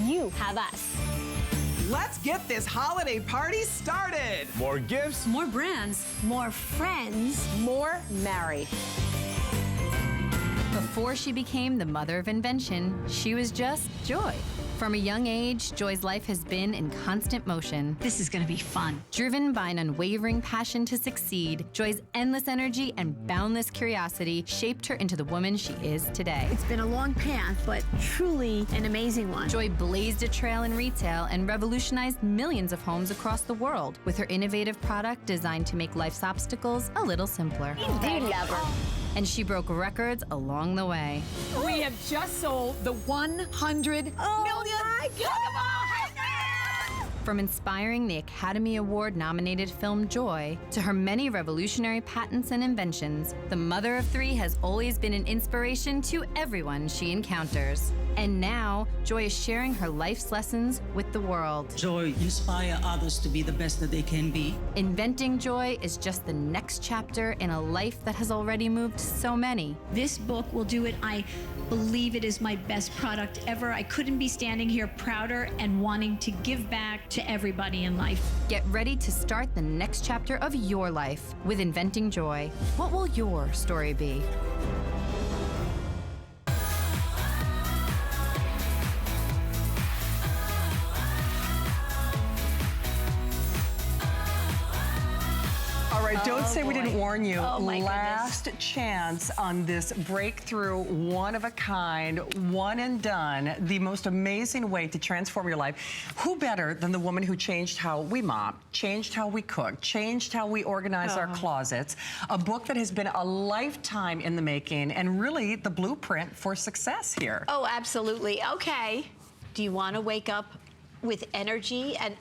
You have us. Let's get this holiday party started. More gifts. More brands. More friends. More married. Before she became the mother of invention, she was just Joy. From a young age, Joy's life has been in constant motion. This is gonna be fun. Driven by an unwavering passion to succeed, Joy's endless energy and boundless curiosity shaped her into the woman she is today. It's been a long path, but truly an amazing one. Joy blazed a trail in retail and revolutionized millions of homes across the world with her innovative product designed to make life's obstacles a little simpler. Beauty lover. And she broke records along the way. We have just sold the 100 million. My From inspiring the Academy Award-nominated film Joy to her many revolutionary patents and inventions, the mother of three has always been an inspiration to everyone she encounters. And now, Joy is sharing her life's lessons with the world. Joy inspire others to be the best that they can be. Inventing Joy is just the next chapter in a life that has already moved so many. This book will do it. I believe it is my best product ever. I couldn't be standing here prouder and wanting to give back to everybody in life. Get ready to start the next chapter of your life with Inventing Joy. What will your story be? All right, don't say we didn't warn you. Oh, my Last chance on this breakthrough, one-of-a-kind, one and done, the most amazing way to transform your life. Who better than the woman who changed how we mop, changed how we cook, changed how we organize our closets. A book that has been a lifetime in the making and really the blueprint for success here. Oh, absolutely. Okay. Do you want to wake up with energy and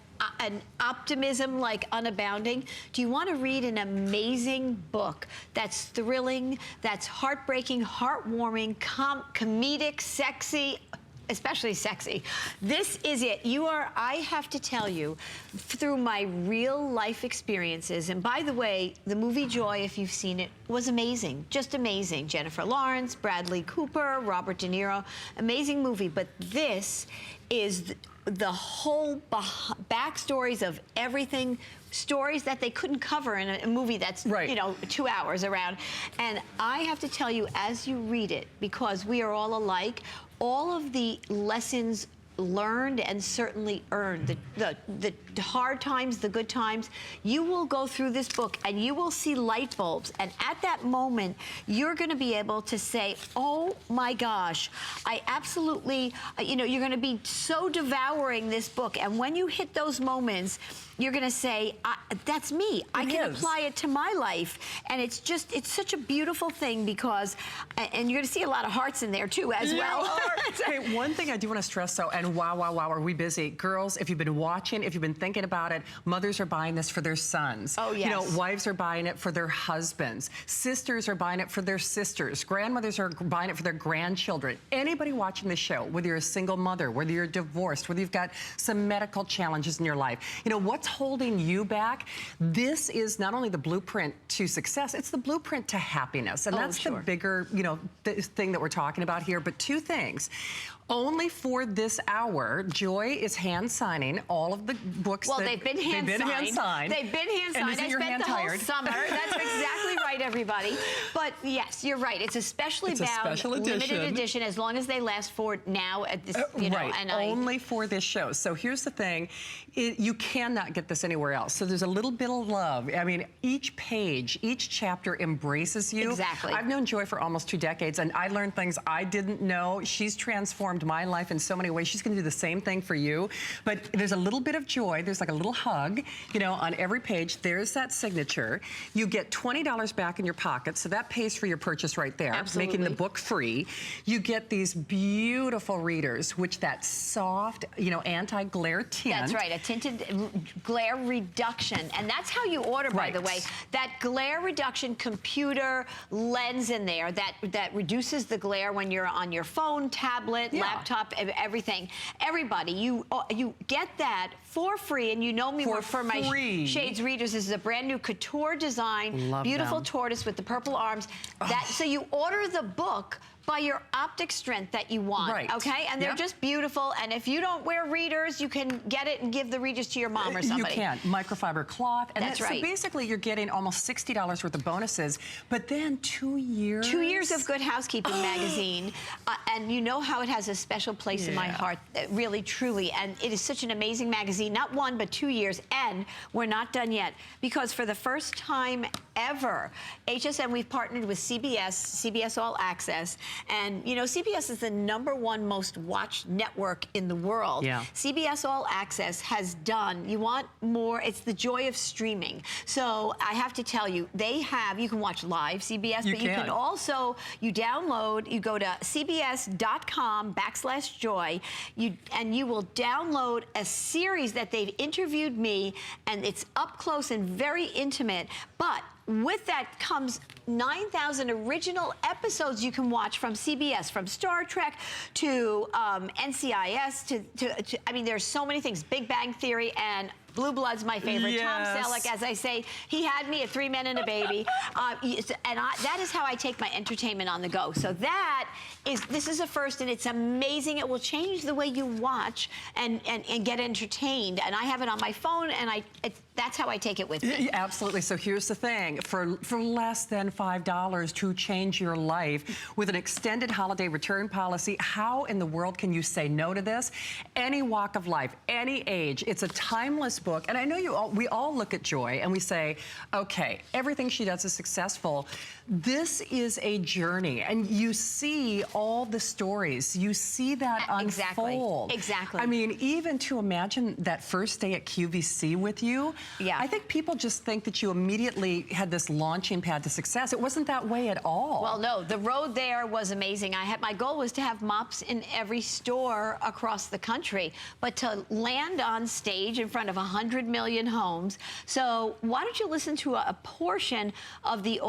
optimism like unabounding? Do you want to read an amazing book that's thrilling, that's heartbreaking, heartwarming, comedic, sexy, especially sexy? This is it. I have to tell you, through my real life experiences, and by the way, the movie Joy, if you've seen it, was amazing, just amazing. Jennifer Lawrence, Bradley Cooper, Robert De Niro, amazing movie. But this is the whole backstories of everything, stories that they couldn't cover in a movie that's, right, you know, 2 hours around. And I have to tell you, as you read it, because we are all alike, all of the lessons learned and certainly earned, the hard times, the good times, you will go through this book and you will see light bulbs. And at that moment, you're going to be able to say, oh my gosh, I absolutely, you know, you're going to be so devouring this book. And when you hit those moments, you're going to say, that's me. I can apply it to my life. And it's just, it's such a beautiful thing because, and you're going to see a lot of hearts in there too as well. Hey, one thing I do want to stress though, and wow, are we busy. Girls, if you've been watching, if you've been thinking about it, mothers are buying this for their sons. Oh, yes. You know, wives are buying it for their husbands. Sisters are buying it for their sisters. Grandmothers are buying it for their grandchildren. Anybody watching this show, whether you're a single mother, whether you're divorced, whether you've got some medical challenges in your life, you know, what's holding you back? This is not only the blueprint to success, it's the blueprint to happiness. And that's the bigger, you know, thing that we're talking about here. But two things. Only for this hour, Joy is hand signing all of the books. Well, they've been hand signed. They've been hand signed. I spent the whole summer. That's exactly right, everybody. But yes, you're right. It's a specially bound, limited edition, as long as they last for now at this, you know. Right, and only for this show. So here's the thing, you cannot get this anywhere else. So there's a little bit of love. I mean, each page, each chapter embraces you. Exactly. I've known Joy for almost 2 decades, and I learned things I didn't know. She's transformed my life in so many ways. She's going to do the same thing for you. But there's a little bit of joy. There's like a little hug, you know, on every page. There's that signature. You get $20 back in your pocket, so that pays for your purchase right there, making the book free. You get these beautiful readers, which that soft, you know, anti-glare tint. That's right, a tinted glare reduction. And that's how you order, by the way. That glare reduction computer lens in there that reduces the glare when you're on your phone, tablet, laptop, everything. Everybody, you get that for free, and you know me for my Shades readers. This is a brand new couture design, beautiful tortoise with the purple arms. So you order the book by your optic strength that you want, Right. okay? And they're Yep. just beautiful. And if you don't wear readers, you can get it and give the readers to your mom or somebody. You can. Microfiber cloth. And That's right. So basically, you're getting almost $60 worth of bonuses, but then 2 years. 2 years of Good Housekeeping magazine, and you know how it has a special place in my heart, really, truly. And it is such an amazing magazine, not 1, but 2 years. And we're not done yet, because for the first time ever, HSN, we've partnered with CBS All Access. And, you know, CBS is the #1 most watched network in the world. Yeah. CBS All Access has done, you want more, it's the joy of streaming. So I have to tell you, they have, you can watch live CBS, but you can also, you download, you go to cbs.com/joy, and you will download a series that they've interviewed me, and it's up close and very intimate, but with that comes 9,000 original episodes you can watch from CBS, from Star Trek to NCIS to I mean, there's so many things. Big Bang Theory and Blue Blood's my favorite. Yes. Tom Selleck, as I say, he had me at 3 Men and a Baby. That is how I take my entertainment on the go. So this is a first, and it's amazing. It will change the way you watch and get entertained. And I have it on my phone, and that's how I take it with me. Yeah, absolutely. So here's the thing. For less than $5 to change your life with an extended holiday return policy, how in the world can you say no to this? Any walk of life, any age. It's a timeless book. And I know we all look at Joy and we say, okay, everything she does is successful. This is a journey, and you see all the stories. You see that unfold. Exactly. I mean, even to imagine that first day at QVC with you, yeah. I think people just think that you immediately had this launching pad to success. It wasn't that way at all. Well, no, the road there was amazing. My goal was to have mops in every store across the country, but to land on stage in front of 100 million homes. So why don't you listen to a portion of the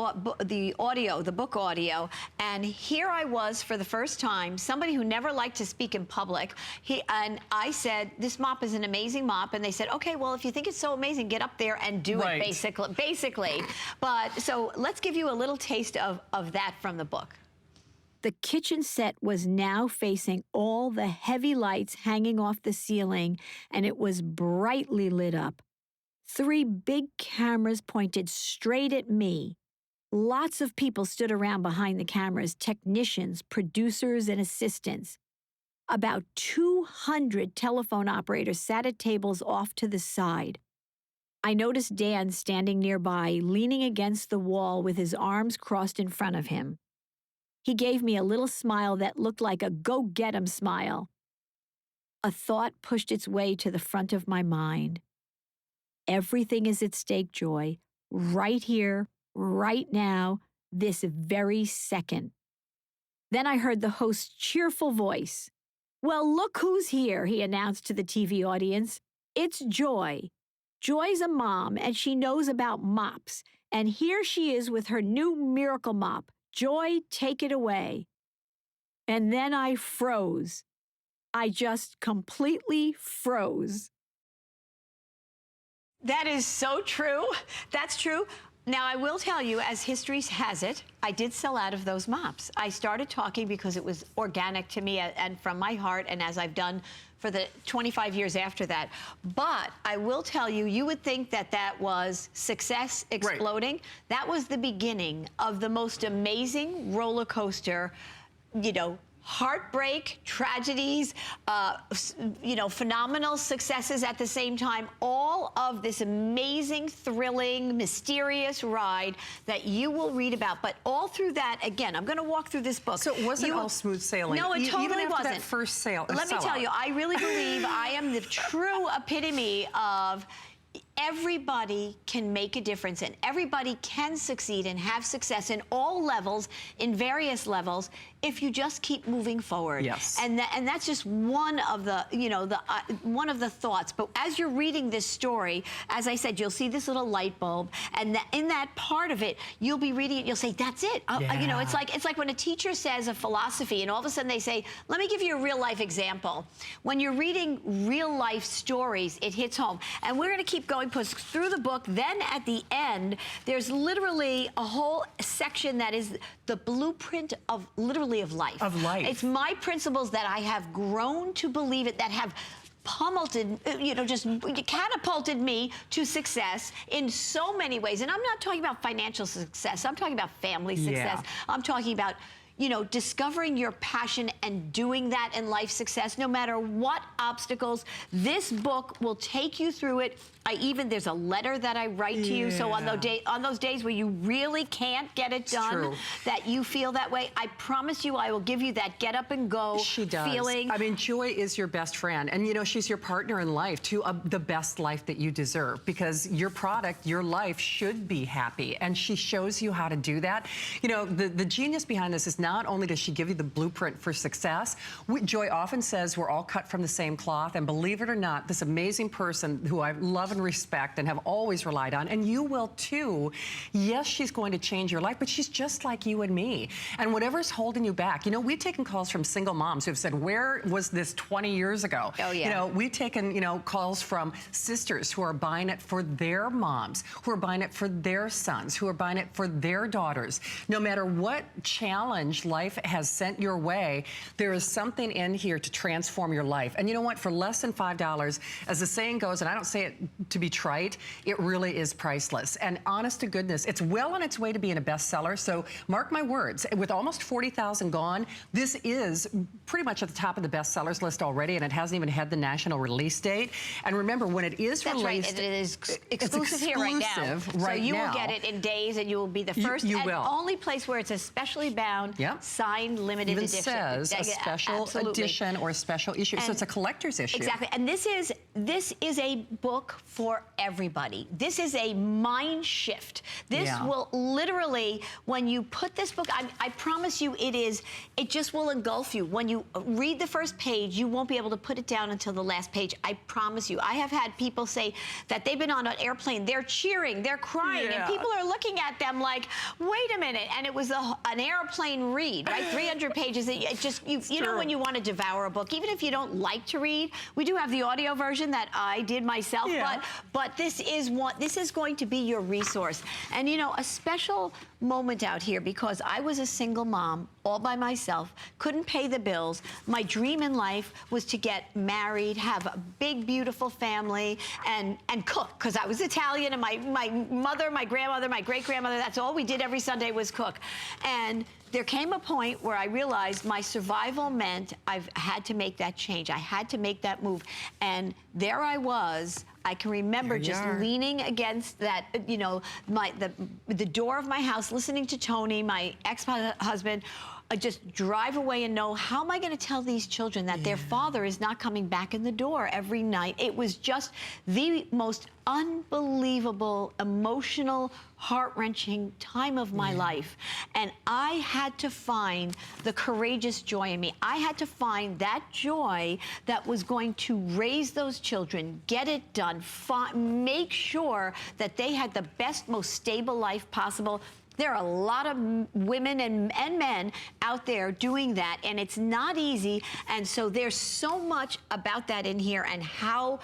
audio, the book audio? And here I was for the first time, somebody who never liked to speak in public. And I said, this mop is an amazing mop. And they said, okay, well, if you think it's so amazing, get up there and do it, basically. But so let's give you a little taste of that from the book. The kitchen set was now facing all the heavy lights hanging off the ceiling, and it was brightly lit up. 3 big cameras pointed straight at me. Lots of people stood around behind the cameras, technicians, producers, and assistants. About 200 telephone operators sat at tables off to the side. I noticed Dan standing nearby, leaning against the wall with his arms crossed in front of him. He gave me a little smile that looked like a go-get-'em smile. A thought pushed its way to the front of my mind. Everything is at stake, Joy, right here, right now, this very second. Then I heard the host's cheerful voice. Well, look who's here, he announced to the TV audience. It's Joy. Joy's a mom, and she knows about mops. And here she is with her new miracle mop. Joy, take it away. And then I froze. I just completely froze. That is so true. That's true. Now, I will tell you, as history has it, I did sell out of those mops. I started talking because it was organic to me and from my heart, and as I've done for the 25 years after that. But I will tell you, you would think that was success exploding. Right. That was the beginning of the most amazing roller coaster, heartbreak, tragedies, phenomenal successes at the same time, all of this amazing, thrilling, mysterious ride that you will read about. But all through that, again, I'm going to walk through this book. So it wasn't all smooth sailing. No, it totally even after wasn't. That first sale. Let me tell you, I really believe I am the true epitome of everybody can make a difference, and everybody can succeed and have success in all levels, in various levels, if you just keep moving forward. Yes. And that's just one of the, one of the thoughts. But as you're reading this story, as I said, you'll see this little light bulb, and in that part of it, you'll be reading it. You'll say, "That's it." It's like when a teacher says a philosophy, and all of a sudden they say, "Let me give you a real life example." When you're reading real life stories, it hits home. And we're going to keep going. going through the book. Then at the end, there's literally a whole section that is the blueprint of literally of life. Of life. It's my principles that I have grown to believe it, that have pummeled, you know, just catapulted me to success in so many ways. And I'm not talking about financial success. I'm talking about family success. I'm talking about, you know, discovering your passion and doing that in life success, no matter what obstacles. This book will take you through it. There's a letter that I write to you. So on those days where you really can't get it done, that you feel that way, I promise you I will give you that get up and go feeling. I mean, Joy is your best friend. And, you know, she's your partner in life to the best life that you deserve, because your product, your life should be happy. And she shows you how to do that. You know, the genius behind this is not only does she give you the blueprint for success, Joy often says we're all cut from the same cloth. And believe it or not, this amazing person who I love and respect and have always relied on, and you will too, yes, she's going to change your life, but she's just like you and me. And whatever's holding you back, you know, we've taken calls from single moms who have said, where was this 20 years ago? Oh, yeah. You know, we've taken, you know, calls from sisters who are buying it for their moms, who are buying it for their sons, who are buying it for their daughters. No matter what challenge life has sent your way, there is something in here to transform your life. And you know what? For less than $5, as the saying goes, and I don't say it to be trite, it really is priceless. And honest to goodness, it's well on its way to being a bestseller. So mark my words, with almost 40,000 gone, this is pretty much at the top of the bestsellers list already, and it hasn't even had the national release date. And remember, when it is released, right, it is exclusive here right now. So you will get it in days, and you will be the first and only place where it's a specially bound, signed, limited edition. Says a special edition or a special issue. So it's a collector's issue. Exactly. And this is a book for everybody. This is a mind shift. This will literally, when you put this book, I promise you it just will engulf you. When you read the first page, you won't be able to put it down until the last page. I promise you. I have had people say that they've been on an airplane, they're cheering, they're crying, and people are looking at them like, wait a minute. And it was an airplane read, right? 300 pages. It just, you know, when you want to devour a book, even if you don't like to read, we do have the audio version that I did myself, but this is going to be your resource. And you know, a special moment out here, because I was a single mom all by myself, couldn't pay the bills. My dream in life was to get married, have a big, beautiful family, and cook, because I was Italian, and my mother, my grandmother, my great-grandmother, that's all we did every Sunday was cook. And there came a point where I realized my survival meant I've had to make that change. I had to make that move. And there I was. I can remember just leaning against that, you know, the door of my house, listening to Tony, my ex-husband, just drive away and know, how am I going to tell these children that their father is not coming back in the door every night? It was just the most unbelievable, emotional, heart-wrenching time of my life. And I had to find the courageous joy in me. I had to find that joy that was going to raise those children, get it done, make sure that they had the best, most stable life possible. There are a lot of women and men out there doing that, and it's not easy. And so there's so much about that in here, and how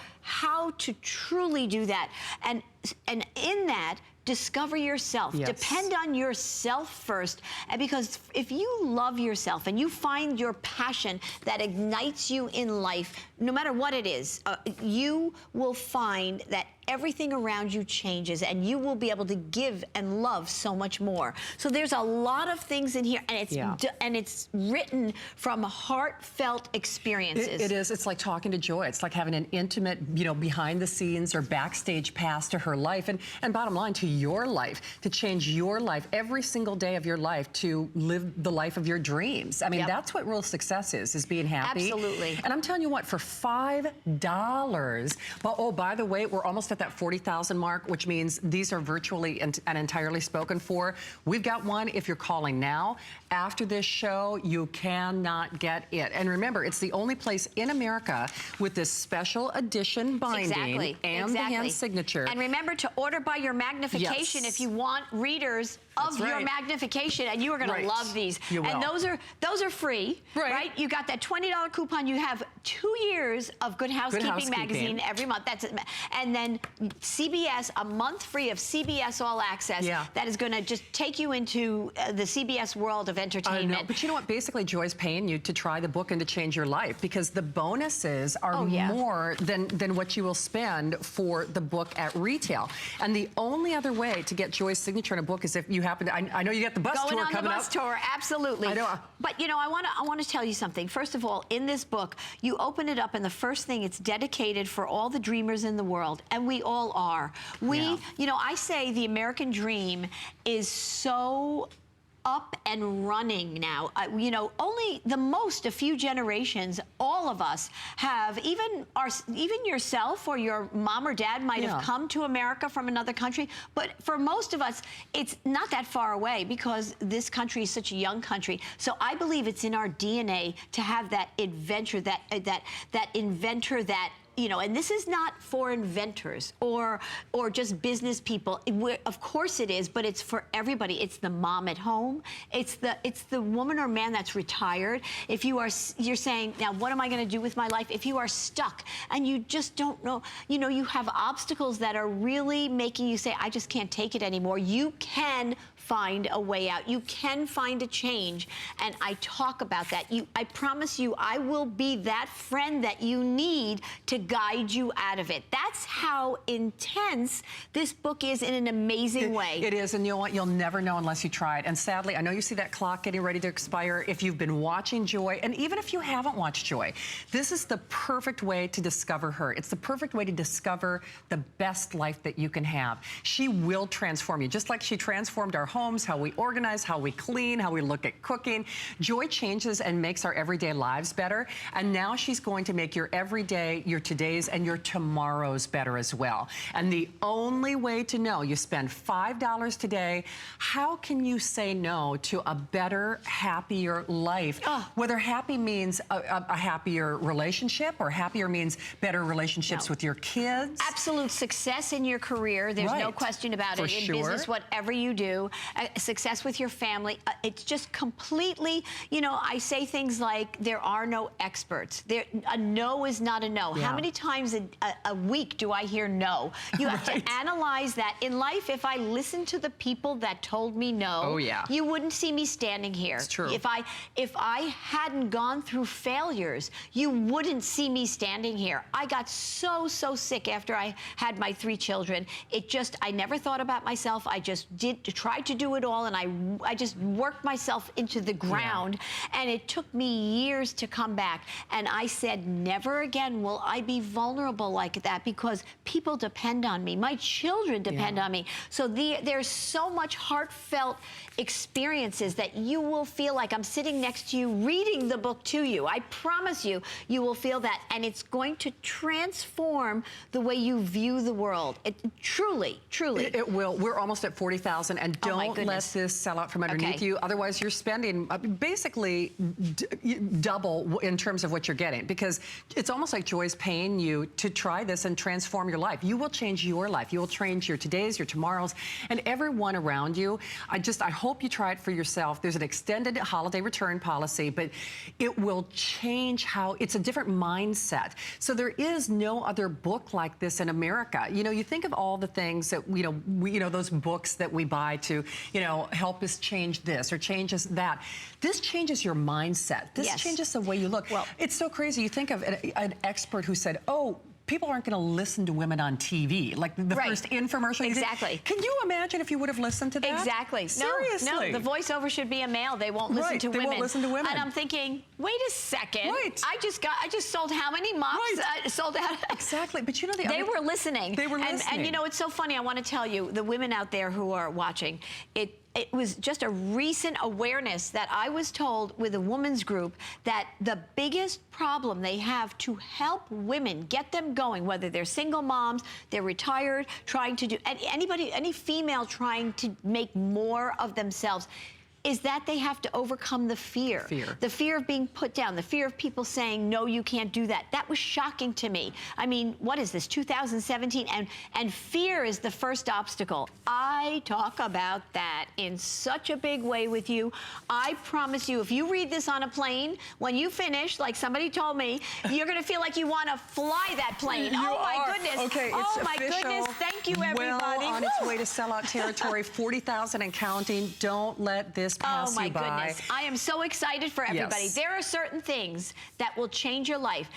to truly do that. And in that, discover yourself. Depend on yourself first. And because if you love yourself and you find your passion that ignites you in life, no matter what it is, you will find that everything around you changes, and you will be able to give and love so much more. So there's a lot of things in here, and it's written from heartfelt experiences. It is. It's like talking to Joy. It's like having an intimate, you know, behind the scenes or backstage pass to her life, and bottom line, to your life, to change your life every single day of your life, to live the life of your dreams. I mean, that's what real success is being happy. Absolutely. And I'm telling you what, for $5, but oh, by the way, we're almost at that 40,000 mark, which means these are virtually and entirely spoken for. We've got one. If you're calling now, after this show, you cannot get it. And remember, it's the only place in America with this special edition binding and the hand signature. And remember to order by your magnification if you want readers of your magnification, and you are going to love these. You will. And those are free, right? You got that $20 coupon. You have 2 years of Good Housekeeping magazine every month. That's it. And then CBS, a month free of CBS All Access. That is going to just take you into the CBS world of entertainment. I know, but you know what? Basically, Joy's paying you to try the book and to change your life, because the bonuses are more than what you will spend for the book at retail. And the only other way to get Joy's signature in a book is if you happen to, I know you got the bus tour coming up. Going on the bus tour, absolutely. I know. But you know, I want to tell you something. First of all, in this book, you open it up, and the first thing, it's dedicated for all the dreamers in the world, and we all are. You know, I say the American dream is so up and running now. You know, only a few generations, all of us have, even yourself or your mom or dad might have come to America from another country, but for most of us, it's not that far away, because this country is such a young country. So I believe it's in our DNA to have that adventure, that inventor, that, you know, and this is not for inventors or just business people. Of course it is, but it's for everybody. It's the mom at home. It's the woman or man that's retired. If you're saying, now what am I going to do with my life? If you are stuck and you just don't know, you know, you have obstacles that are really making you say, I just can't take it anymore. You can find a way out. You can find a change, and I talk about that. I promise you, I will be that friend that you need to guide you out of it. That's how intense this book is in an amazing way. It is, and you know what? You'll never know unless you try it. And sadly, I know you see that clock getting ready to expire. If you've been watching Joy, and even if you haven't watched Joy, this is the perfect way to discover her. It's the perfect way to discover the best life that you can have. She will transform you, just like she transformed our homes, how we organize, how we clean, how we look at cooking. Joy changes and makes our everyday lives better. And now she's going to make your everyday, your today's, and your tomorrows better as well. And the only way to know, you spend $5 today, how can you say no to a better, happier life? Whether happy means a happier relationship, or happier means better relationships with your kids. Absolute success in your career. There's no question about it. In business, whatever you do. Success with your family. It's just completely, you know, I say things like, there are no experts. A no is not a no. How many times a week do I hear no? You have to analyze that. In life, if I listened to the people that told me no, you wouldn't see me standing here. It's true. If I hadn't gone through failures, you wouldn't see me standing here. I got so sick after I had my 3 children. I never thought about myself. I just tried to do it all, and I just worked myself into the ground, and it took me years to come back. And I said, never again will I be vulnerable like that, because people depend on me. My children depend on me. So there's so much heartfelt experiences that you will feel like I'm sitting next to you reading the book to you. I promise you, you will feel that, and it's going to transform the way you view the world. Truly. It will. We're almost at 40,000, and don't let this sell out from underneath you. Otherwise, you're spending basically double in terms of what you're getting, because it's almost like Joy's paying you to try this and transform your life. You will change your life. You will change your todays, your tomorrows, and everyone around you. I hope you try it for yourself. There's an extended holiday return policy, but it will change it's a different mindset. So there is no other book like this in America. You know, you think of all the things that, those books that we buy to, help us change this or change us that. This changes your mindset. This changes the way you look. Well, it's so crazy. You think of an expert who said, people aren't going to listen to women on TV, like the first infomercial. Exactly. Can you imagine if you would have listened to that? Exactly. Seriously. No, the voiceover should be a male. They won't listen to women. They won't listen to women. And I'm thinking, wait a second. Right. I just sold how many mops? Sold out. Exactly. But they were listening. They were listening. And it's so funny. I want to tell you, the women out there who are watching, it was just a recent awareness that I was told with a women's group that the biggest problem they have to help women, get them going, whether they're single moms, they're retired, trying to do, any female trying to make more of themselves, is that they have to overcome the fear. The fear of being put down, the fear of people saying, no, you can't do that. That was shocking to me. I mean, what is this, 2017? And fear is the first obstacle. I talk about that in such a big way with you. I promise you, if you read this on a plane, when you finish, like somebody told me, you're going to feel like you want to fly that plane. Oh, my goodness. Okay, oh, it's my official. goodness. Thank you, everybody. Well on its way to sellout territory, 40,000 and counting. Don't let this pass you by. Oh, my goodness. I am so excited for everybody. Yes. There are certain things that will change your life.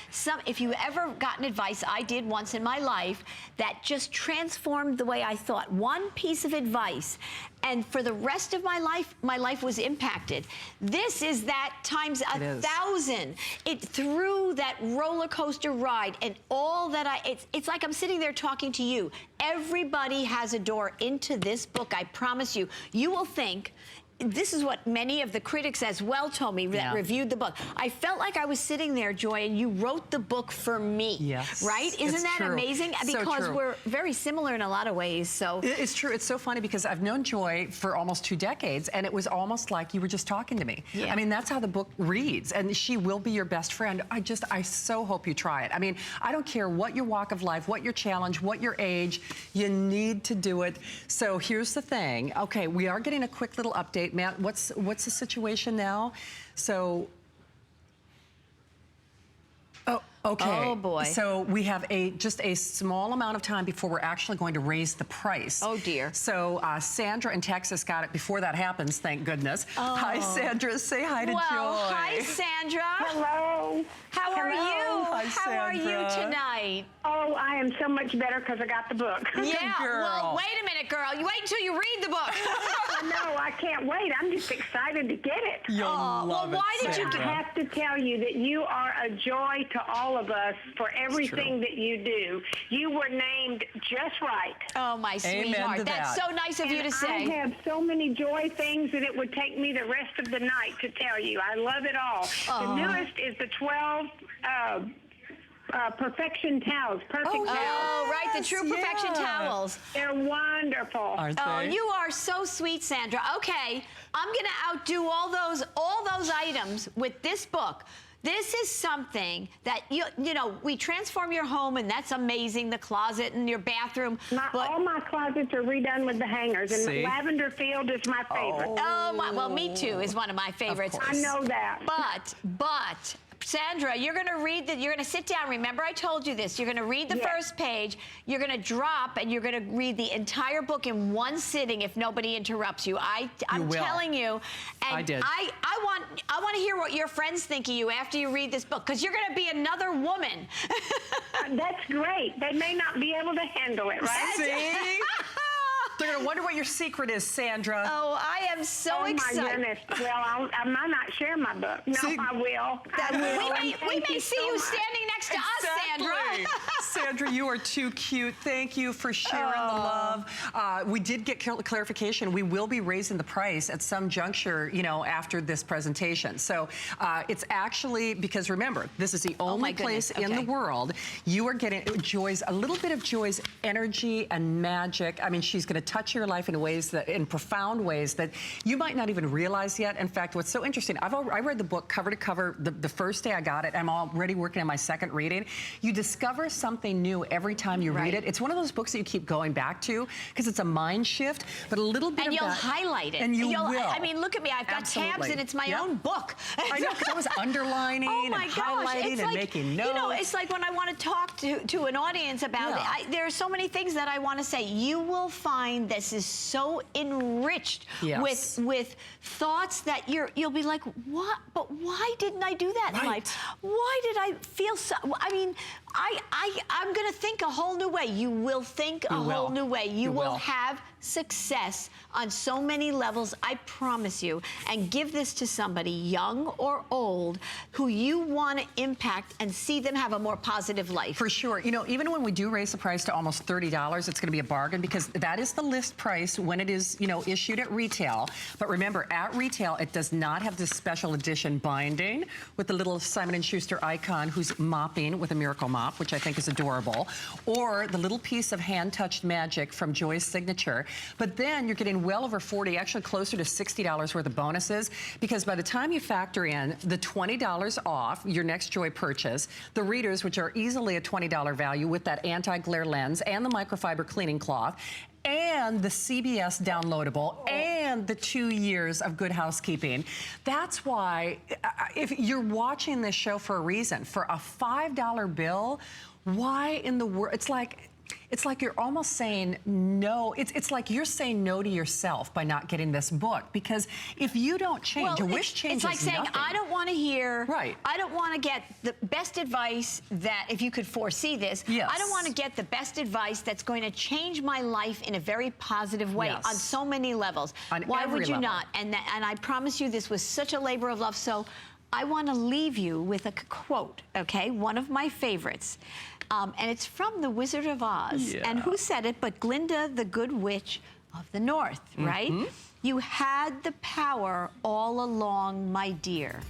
If you ever gotten advice, I did once in my life, that just transformed the way I thought. One piece of advice, and for the rest of my life was impacted. This is that times 1,000. It through that roller coaster ride and all that it's like I'm sitting there talking to you. Everybody has a door into this book. I promise you. You will think, this is what many of the critics as well told me that reviewed the book. I felt like I was sitting there, Joy, and you wrote the book for me. Yes. Right? Isn't that amazing? Because we're very similar in a lot of ways. So it's true. It's so funny because I've known Joy for almost 2 decades, and it was almost like you were just talking to me. Yeah. I mean, that's how the book reads, and she will be your best friend. I so hope you try it. I mean, I don't care what your walk of life, what your challenge, what your age, you need to do it. So here's the thing. Okay, we are getting a quick little update. Matt, what's the situation now? So, okay. Oh, boy. So we have just a small amount of time before we're actually going to raise the price. Oh, dear. So Sandra in Texas got it before that happens, thank goodness. Hi, Sandra. Say hi to Joy. Hi, Sandra. Hello. How are you? Hi, How are you Sandra. tonight? Oh, I am so much better because I got the book. Yeah. girl. Well, wait a minute, girl. You wait until you read the book. No, I can't wait. I'm just excited to get it. You'll love well, why it, did you Sandra. I have to tell you that you are a joy to all of us for everything that you do. You were named just right. Oh, my Amen sweetheart. to That's that. so nice of you to say. I have so many joy things that it would take me the rest of the night to tell you. I love it all. The newest is the 12 Perfection Towels, perfect towels. Oh, right, the True Perfection towels. They're wonderful. Aren't Oh, they? you are so sweet, Sandra. Okay, I'm gonna outdo all those items with this book. This is something that, you know, we transform your home, and that's amazing, the closet and your bathroom. All my closets are redone with the hangers, and See? the lavender field is my favorite. Well, me too is one of my favorites. I know that. But Sandra, you're going to read you're going to sit down. Remember, I told you this. You're going to read the first page. You're going to drop, and you're going to read the entire book in one sitting if nobody interrupts you. I'm telling you. And I did. I want to hear what your friends think of you after you read this book, because you're going to be another woman. That's great. They may not be able to handle it, right? See? They're going to wonder what your secret is, Sandra. Oh, I am so excited. Oh, my goodness. Well, I might not share my book. No, See? I will. We may see you standing next to us, Sandra. Sandra, you are too cute. Thank you for sharing the love. We did get clarification. We will be raising the price at some juncture, you know, after this presentation. So it's actually, because remember, this is the only place in the world you are getting a little bit of Joy's energy and magic. I mean, she's going to touch your life in ways in profound ways that you might not even realize yet. In fact, what's so interesting, I read the book cover to cover the first day I got it. I'm already working on my second reading. You discover something new every time you read it. It's one of those books that you keep going back to because it's a mind shift, but a little bit and of you'll that. highlight it. And you'll I mean, look at me. I've got tabs, and it's my own book. I know, because I was underlining and highlighting and making notes. You know, it's like when I want to talk to an audience about it, there are so many things that I want to say. You will find this is so enriched with thoughts that you'll be like, what? But why didn't I do that in life? Why did I feel so? I mean, I'm going to think a whole new way. You will think a whole new way. You will have success on so many levels, I promise you. And give this to somebody, young or old, who you want to impact and see them have a more positive life. For sure. You know, even when we do raise the price to almost $30, it's going to be a bargain because that is the list price when it is, you know, issued at retail. But remember, at retail, it does not have this special edition binding with the little Simon & Schuster icon who's mopping with a miracle mop, which I think is adorable, or the little piece of hand-touched magic from Joy's signature. But then you're getting well over 40, actually closer to $60 worth of bonuses, because by the time you factor in the $20 off your next Joy purchase, the readers, which are easily a $20 value with that anti-glare lens and the microfiber cleaning cloth, and the CBS downloadable, and the 2 years of Good Housekeeping. That's why, if you're watching this show for a reason, for a $5 bill, why in the world? It's like you're almost saying no. It's like you're saying no to yourself by not getting this book, because if you don't change, a wish changes nothing. It's like saying, nothing. I don't want to hear, right. I don't want to get the best advice that, if you could foresee this, yes. I don't want to get the best advice that's going to change my life in a very positive way yes. on so many levels. On Why every would you level. not? And I promise you this was such a labor of love. So I want to leave you with a quote, okay? One of my favorites. And it's from The Wizard of Oz. Yeah. And who said it but Glinda, the Good Witch of the North, right? You had the power all along, my dear.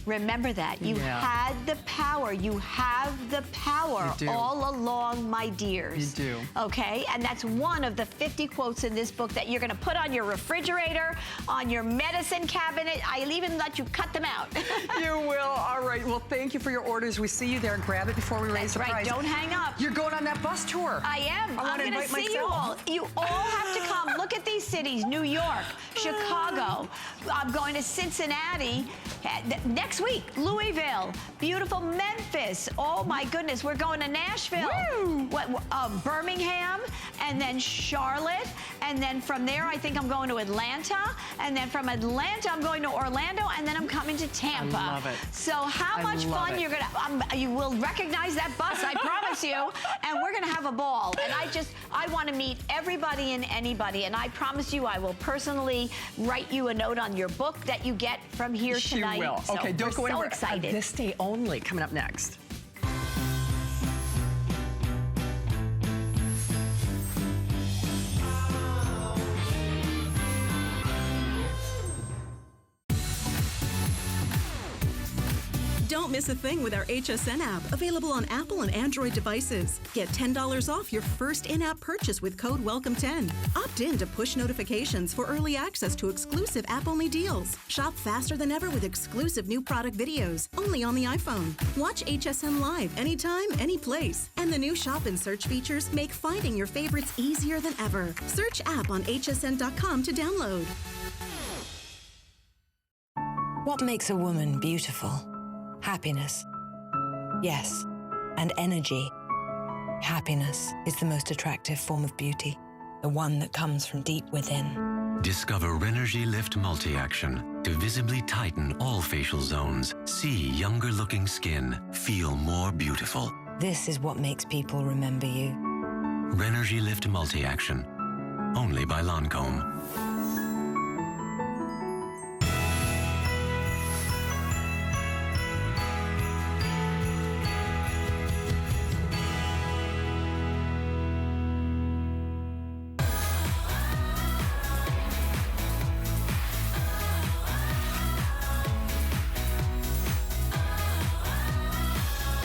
Remember that. You had the power. You have the power all along, my dears. You do. Okay? And that's one of the 50 quotes in this book that you're going to put on your refrigerator, on your medicine cabinet. I'll even let you cut them out. You will. All right. Well, thank you for your orders. We see you there. Grab it before we raise the price. Don't hang up. You're going on that bus tour. I am. I'm going to see you all. You all have to come. Look at these cities. New York, Chicago. I'm going to Cincinnati next week. Louisville, beautiful Memphis. Oh my goodness, we're going to Nashville. Birmingham, and then Charlotte, and then from there I think I'm going to Atlanta, and then from Atlanta I'm going to Orlando, and then I'm coming to Tampa. I love it. So how much fun you're gonna, you will recognize that bus, I promise you, and we're gonna have a ball. And I want to meet everybody and anybody, and I promise you I will personally write you a note on your book that you get from here tonight. She will. So okay, don't go anywhere. Excited. This day only, coming up next. Don't miss a thing with our Hsn app, available on Apple and Android devices. Get $10 off your first in-app purchase with code WELCOME10. Opt in to push notifications for early access to exclusive app-only deals. Shop faster than ever with exclusive new product videos, only on the iPhone. Watch Hsn live anytime, any place. And the new shop and search features make finding your favorites easier than ever. Search app on hsn.com to download. What makes a woman beautiful? Happiness. Yes, and energy. Happiness is the most attractive form of beauty, the one that comes from deep within. Discover Renergie Lift Multi-Action to visibly tighten all facial zones, see younger-looking skin, feel more beautiful. This is what makes people remember you. Renergie Lift Multi-Action, only by Lancome.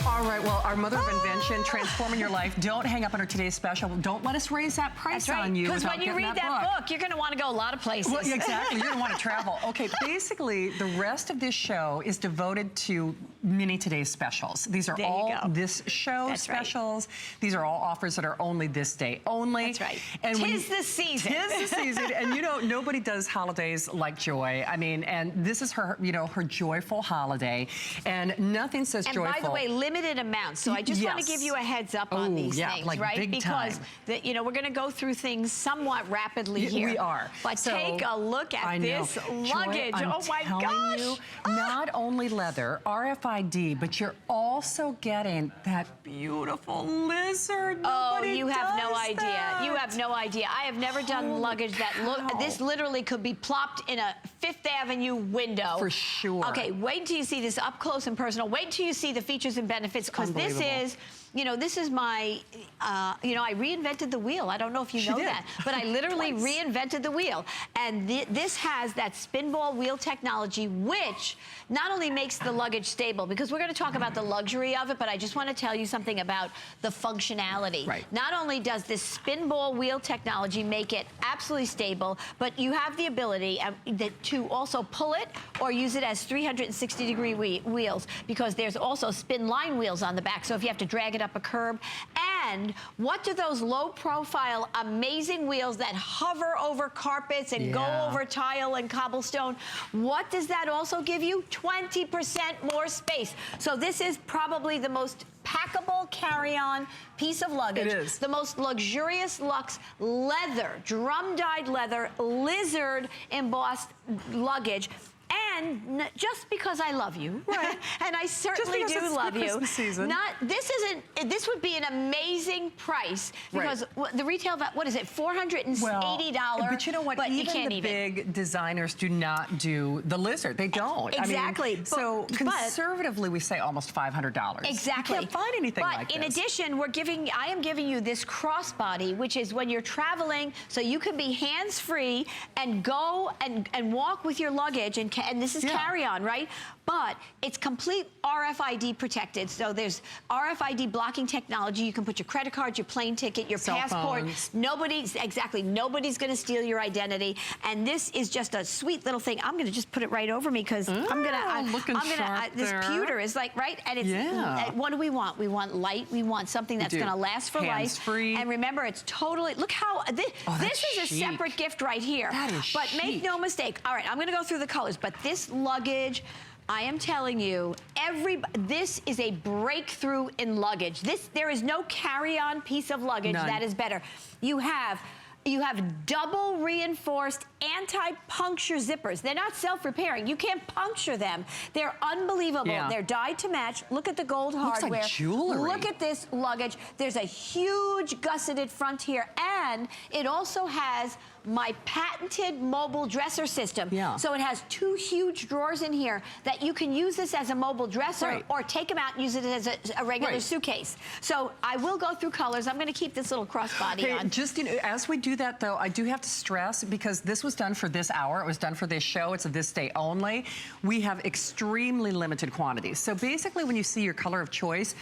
All right, well, our mother of invention, transforming your life. Don't hang up on our today's special. Don't let us raise that price on you. Because when you read that book, you're going to want to go a lot of places. Well, exactly. You're going to want to travel. Okay, basically, the rest of this show is devoted to mini today's specials. These are all this show specials. These are all offers that are only this day only. That's right. And Tis the season. Tis the season. And you know, nobody does holidays like Joy. I mean, and this is her, you know, her joyful holiday. And nothing says joyful. And by the way, limited amounts. So I just want to give you a heads up on these things, like right? Big because you know, we're going to go through things somewhat rapidly here. We are. But so, take a look at this luggage. Joy, oh my gosh. You, not only leather, RFID, but you're also getting that beautiful lizard. Nobody you have no does idea. that. You have no idea. I have never done luggage that look. This literally could be plopped in a Fifth Avenue window. For sure. Okay, wait until you see this up close and personal. Wait until you see the features and benefits, because this is you know, this is my, you know, I reinvented the wheel. I don't know if you know that, but I literally reinvented the wheel. And this has that spin ball wheel technology, which not only makes the luggage stable, because we're going to talk about the luxury of it, but I just want to tell you something about the functionality. Not only does this spin ball wheel technology make it absolutely stable, but you have the ability to also pull it or use it as 360-degree wheels, because there's also spin line wheels on the back, so if you have to drag it up a curb. And what do those low-profile, amazing wheels that hover over carpets and go over tile and cobblestone, what does that also give you? 20% more space. So this is probably the most packable carry-on piece of luggage. It is. The most luxurious luxe leather, drum-dyed leather, lizard embossed luggage. And just because I love you, and I certainly do love you, this would be an amazing price, because the retail, what is it, $480? But you know what, even the big designers do not do the lizard. They don't. Exactly. I mean, so conservatively, we say almost $500. Exactly. You can't find anything like this. But in addition, I am giving you this crossbody, which is when you're traveling, so you can be hands-free and go and walk with your luggage, and this is carry-on, right? But it's complete RFID protected. So there's RFID blocking technology. You can put your credit card, your plane ticket, your passport. Nobody's going to steal your identity. And this is just a sweet little thing. I'm going to just put it right over me, because this pewter is like, right? And it's, what do we want? We want light. We want something that's going to last for life. And remember, it's totally, look how, this is a separate gift right here. That is But make no mistake. All right, I'm going to go through the colors, but this luggage, I am telling you, this is a breakthrough in luggage. There is no carry-on piece of luggage that is better. You have double reinforced anti-puncture zippers. They're not self-repairing. You can't puncture them. They're unbelievable. They're dyed to match. Look at the gold hardware. Looks like jewelry. Look at this luggage. There's a huge gusseted front here, and it also has my patented mobile dresser system. So it has 2 huge drawers in here that you can use this as a mobile dresser or take them out and use it as a regular suitcase. So I will go through colors. I'm going to keep this little crossbody on. Just, you know, as we do that, though, I do have to stress, because this was done for this hour. It was done for this show. It's a this day only. We have extremely limited quantities. So basically, when you see your color of choice,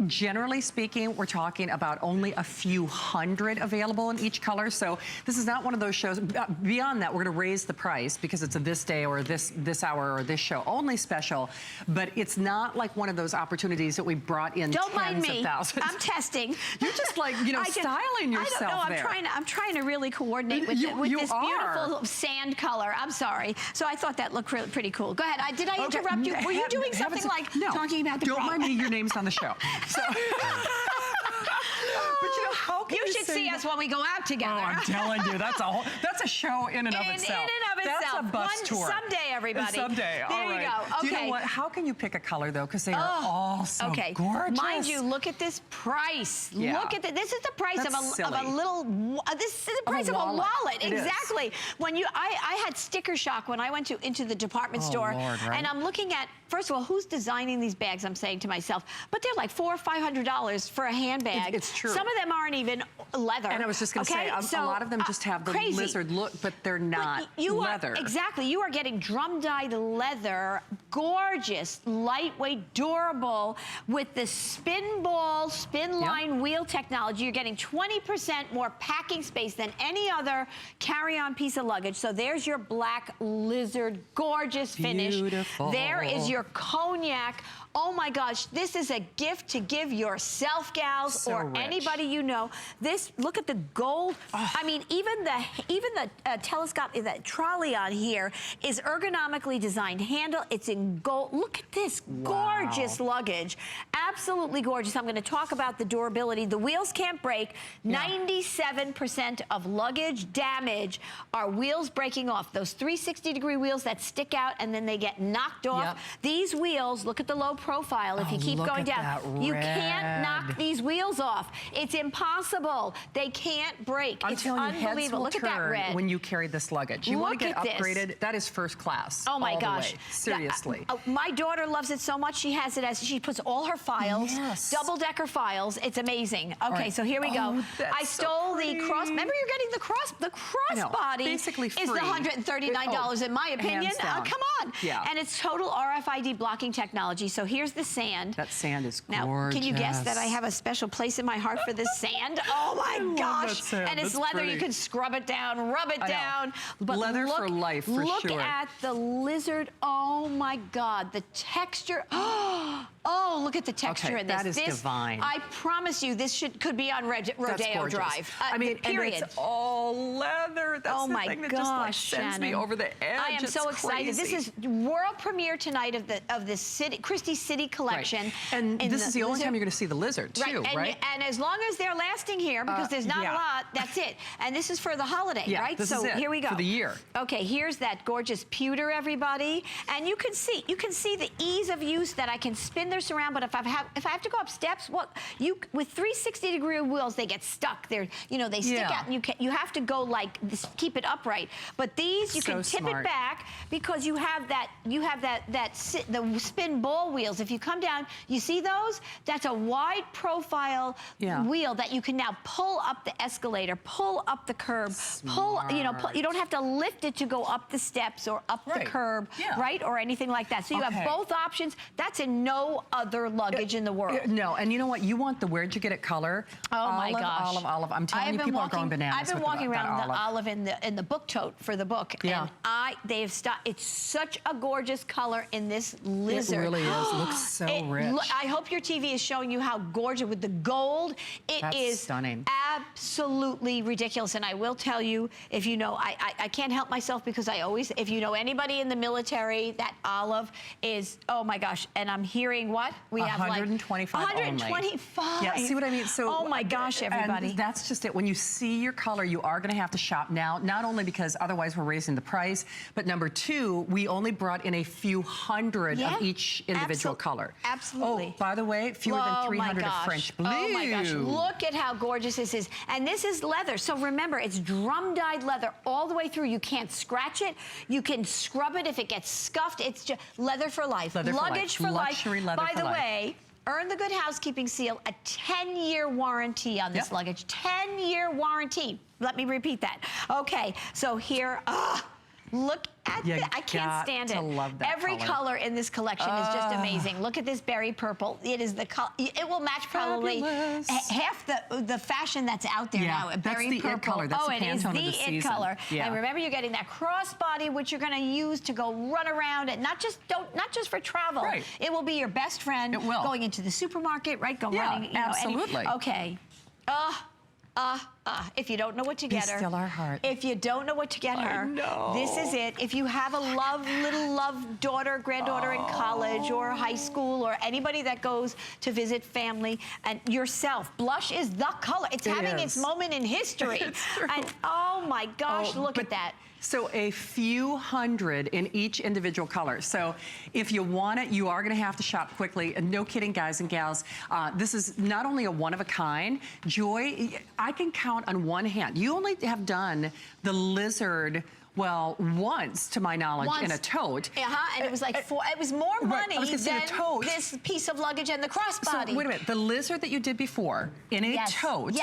generally speaking, we're talking about only a few hundred available in each color. So this is not one of those shows. Beyond that, we're going to raise the price because it's a this day or this hour or this show only special. But it's not like one of those opportunities that we brought in Don't tens mind me. of thousands. I'm testing. You're just like, you know, styling yourself. I don't know. I'm trying to really coordinate with this beautiful sand color. I'm sorry. So I thought that looked pretty cool. Go ahead. Did I interrupt you? Were you doing something like talking about the Don't mind me. Your name's on the show. So. But you know, how can you should see us when we go out together. Oh, I'm telling you, that's a show in and of itself. In and of itself. That's a bus tour. Someday, everybody. Someday. There you go. Okay. Do you know what? How can you pick a color, though? Because they are all so gorgeous. Mind you, look at this price. Look at this is the price of a little. This is the price of a wallet. Exactly. When I had sticker shock when I went into the department store, and I'm looking at, first of all, who's designing these bags? I'm saying to myself, but they're like $400 or $500 for a handbag. It's true. Some of them aren't even leather. And I was just going to say, a lot of them just have the lizard look, but they're not leather. Exactly. You are getting drum-dyed leather, gorgeous, lightweight, durable, with the spin ball, spin line wheel technology. You're getting 20% more packing space than any other carry-on piece of luggage. So there's your black lizard, gorgeous finish. Beautiful. There is your cognac. Oh my gosh, this is a gift to give yourself, gals, or anybody you know. This, look at the gold. I mean, even the telescope, that trolley on here is ergonomically designed handle. It's in gold. Look at this gorgeous luggage. Absolutely gorgeous. I'm going to talk about the durability. The wheels can't break. 97% of luggage damage are wheels breaking off. Those 360-degree wheels that stick out and then they get knocked off. These wheels, look at the low profile. If you keep going down, you can't knock these wheels off. It's impossible. They can't break. It's unbelievable. Look at that red. When you carry this luggage, you want to get upgraded. That is first class. Oh my gosh. Seriously. Seriously. My daughter loves it so much, she has it as, she puts all her files, double-decker files. It's amazing. Okay, right. so here we go. I so stole pretty. the cross, remember you're getting the crossbody basically is the free. $139 in my opinion. Hands down. Come on. Yeah. And it's total RFID blocking technology. So here's the sand. That sand is now, gorgeous. can you guess that I have a special place in my heart for this sand? Oh my gosh. And it's That's leather. pretty. You can scrub it down, rub it down. But leather look, for life, for look sure. at the lizard. Oh my God. The texture. Oh, look at the texture in this. That is divine. I promise you, this could be on Rodeo Drive. I mean, period. and it's all leather. That's the thing that just like sends me over the edge. I am so excited. This is world premiere tonight of the city Christie City collection. Right. And this is the only time you're going to see the lizard, too, right? And as long as they're lasting here, because there's not a lot, that's it. And this is for the holiday, right? This so is it, here we go. for the year. Okay, here's that gorgeous pewter, everybody. And you can see the ease of use that I can spin this around. But if I have to go up steps, with 360-degree wheels, they get stuck. They stick out, and you have to go like this, keep it upright. But these you can tip it back because you have the spin ball wheels. If you come down, you see those? That's a wide profile wheel that you can now pull up the escalator, pull up the curb, pull. You don't have to lift it to go up the steps or up the curb, right, or anything like that. So you have both options. That's in no other luggage in the world. No, and you know what? You want the where'd you get it color? Oh my gosh. Olive. I'm telling you, people are going bananas. I've been walking around the olive in the book tote for the book, and they've stopped. It's such a gorgeous color in this lizard. It really is. It looks so rich. I hope your TV is showing you how gorgeous with the gold. It is stunning. Absolutely ridiculous. And I will tell you, if you know, I can't help myself because if you know anybody in the military, that olive is, oh my gosh. And I'm hearing what? We have 125 like 125. Yeah, see what I mean? So, oh my gosh, everybody. And that's just it. When you see your color, you are going to have to shop now, not only because otherwise we're raising the price, but number two, we only brought in a few hundred of each individual color. Absolutely. Oh, by the way, fewer than 300 of French blue. Oh my gosh, look at how gorgeous this is. And this is leather. So remember, it's drum-dyed leather all the way through. You can't scratch it. You can scrub it if it gets scuffed. It's just leather for life. Luggage for life. Luxury leather By for the life. way, earn the Good Housekeeping seal, a 10-year warranty on this luggage. 10-year warranty. Let me repeat that. Okay, so here, look at this. I can't stand it. Love that Every color in this collection is just amazing. Look at this berry purple. It is the color. It will match probably half the fashion that's out there now. Berry purple. It color. That's the Pantone of the season. It color. And remember, you're getting that crossbody, which you're going to use to go run around and not just for travel. Right. It will be your best friend. It will. Going into the supermarket, right? Go running. Absolutely. Okay. If you don't know what to get her. Be still our heart. If you don't know what to get her, this is it. If you have a little love daughter, granddaughter in college or high school or anybody that goes to visit family and yourself, blush is the color. It's having its moment in history. And oh my gosh, look at that. So a few hundred in each individual color. So if you want it, you are going to have to shop quickly. And no kidding, guys and gals. This is not only a one-of-a-kind. Joy, I can count on one hand. You only have done the lizard, well, once, to my knowledge, in a tote. And it was like it was more money than this piece of luggage and the crossbody. So wait a minute. The lizard that you did before in a tote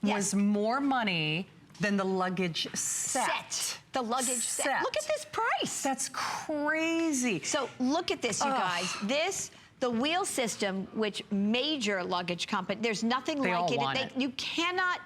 was more money than the luggage set. The luggage set. Look at this price. That's crazy. So look at this, you guys. The wheel system, which major luggage company, there's nothing like it. You cannot.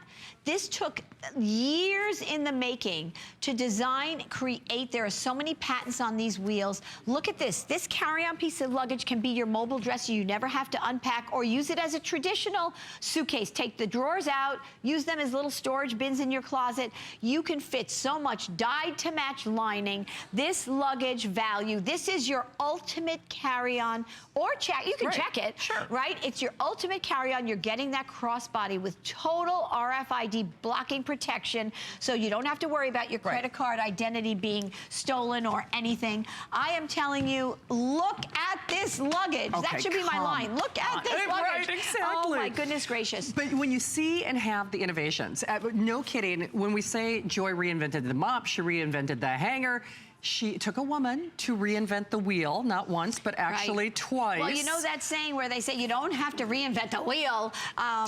This took years in the making to design, create. There are so many patents on these wheels. Look at this. This carry-on piece of luggage can be your mobile dresser. You never have to unpack or use it as a traditional suitcase. Take the drawers out, use them as little storage bins in your closet. You can fit so much dyed-to-match lining. This luggage value, this is your ultimate carry-on or check. You can check it, right? It's your ultimate carry-on. You're getting that crossbody with total RFID blocking protection, so you don't have to worry about your credit card identity being stolen or anything. I am telling you, look at this luggage. That should be my line. Look at this luggage. Exactly. Oh my goodness gracious. But when you see and have the innovations, no kidding, when we say Joy reinvented the mop, she reinvented the hanger, She took a woman to reinvent the wheel, not once, but actually twice. Well, you know that saying where they say you don't have to reinvent the wheel.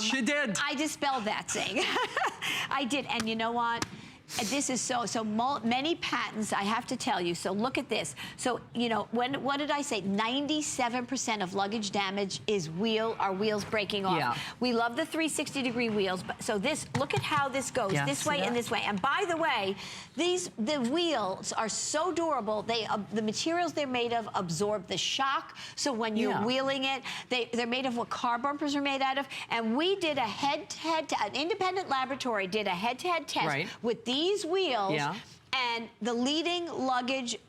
She did. I dispelled that saying. I did, and you know what? This is so many patents, I have to tell you. So look at this. So, you know, what did I say? 97% of luggage damage is our wheels breaking off. Yeah. We love the 360-degree wheels. But so look at how this goes, this way and this way. And by the way, the wheels are so durable. The materials they're made of absorb the shock. So when you're wheeling it, they're made of what car bumpers are made out of. And we did a head-to-head, an independent laboratory did a head-to-head test with these wheels and the leading luggage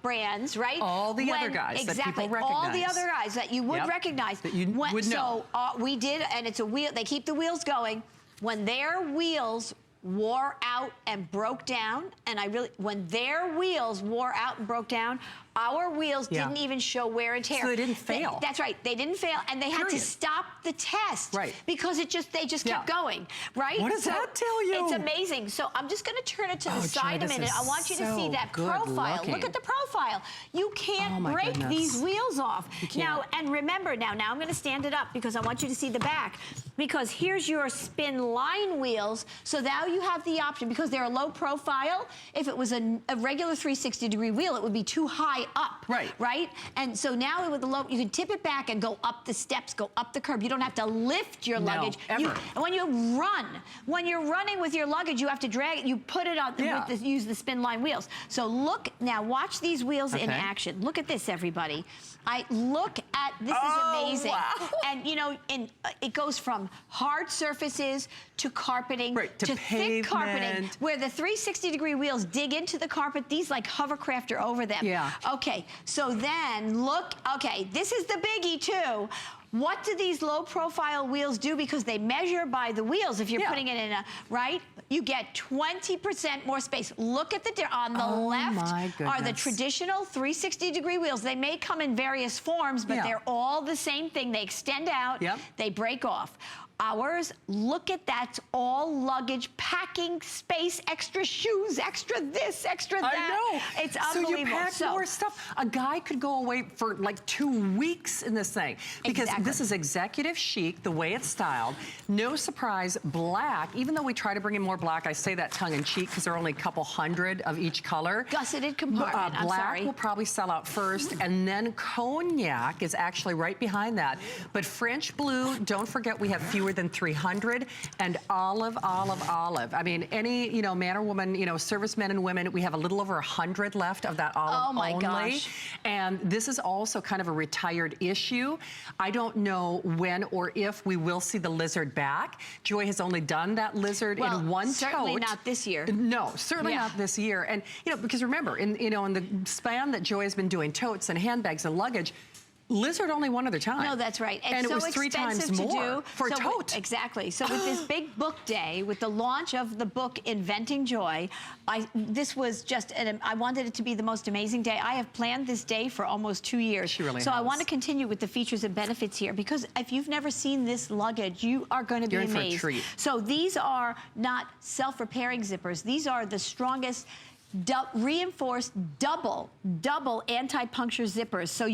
brands, right? All the other guys that people recognize. All the other guys that you would recognize. That you would know. So we did, and it's a wheel. They keep the wheels going. When their wheels wore out and broke down, and when their wheels wore out and broke down, our wheels didn't even show wear and tear. So they didn't fail. That's right. They didn't fail, and they had to stop the test because they just kept going, right? What does that tell you? It's amazing. So I'm just going to turn it to the side a minute. I want you to see that profile. Look at the profile. You can't break these wheels off. Now, and remember now I'm going to stand it up because I want you to see the back. Because here's your spin line wheels. So now you have the option, because they're a low profile. If it was a regular 360-degree wheel, it would be too high up. Right? And so now with the low, you can tip it back and go up the steps, go up the curb. You don't have to lift your luggage. Ever. And when you're running with your luggage, you have to drag it. You put it on, use the spin line wheels. So now watch these wheels in action. Look at this, everybody. This is amazing. Wow. And you know, it goes from hard surfaces to carpeting to thick carpeting, where the 360-degree wheels dig into the carpet. These like hovercraft are over them. Okay, so then look, this is the biggie too. What do these low-profile wheels do? Because they measure by the wheels. If you're putting it in you get 20% more space. Look at on the left are the traditional 360-degree wheels. They may come in various forms, but they're all the same thing. They extend out, they break off. Ours, look at that, all luggage, packing space, extra shoes, extra this, extra that. I know. It's unbelievable. So you pack more stuff. A guy could go away for like 2 weeks in this thing. Because this is executive chic, the way it's styled. No surprise, black. Even though we try to bring in more black, I say that tongue in cheek because there are only a couple hundred of each color. Gusseted compartment, I'm black sorry. will probably sell out first, and then cognac is actually right behind that. But French blue, don't forget we have fewer than 300, and olive. I mean, any, man or woman, servicemen and women, we have a little over 100 left of that olive only. Gosh. And this is also kind of a retired issue. I don't know when or if we will see the lizard back. Joy has only done that lizard in one certainly tote. not this year. No, certainly not this year. And, because remember, in the span that Joy has been doing totes and handbags and luggage, lizard only one other time. No, that's right. And it was 3 times more for a tote. Exactly. So with this big book day, with the launch of the book Inventing Joy, this was just, I wanted it to be the most amazing day. I have planned this day for almost 2 years. She really has. I want to continue with the features and benefits here, because if you've never seen this luggage, you are going to be amazed. You're in for a treat. So these are not self-repairing zippers. These are the strongest reinforced double anti-puncture zippers. So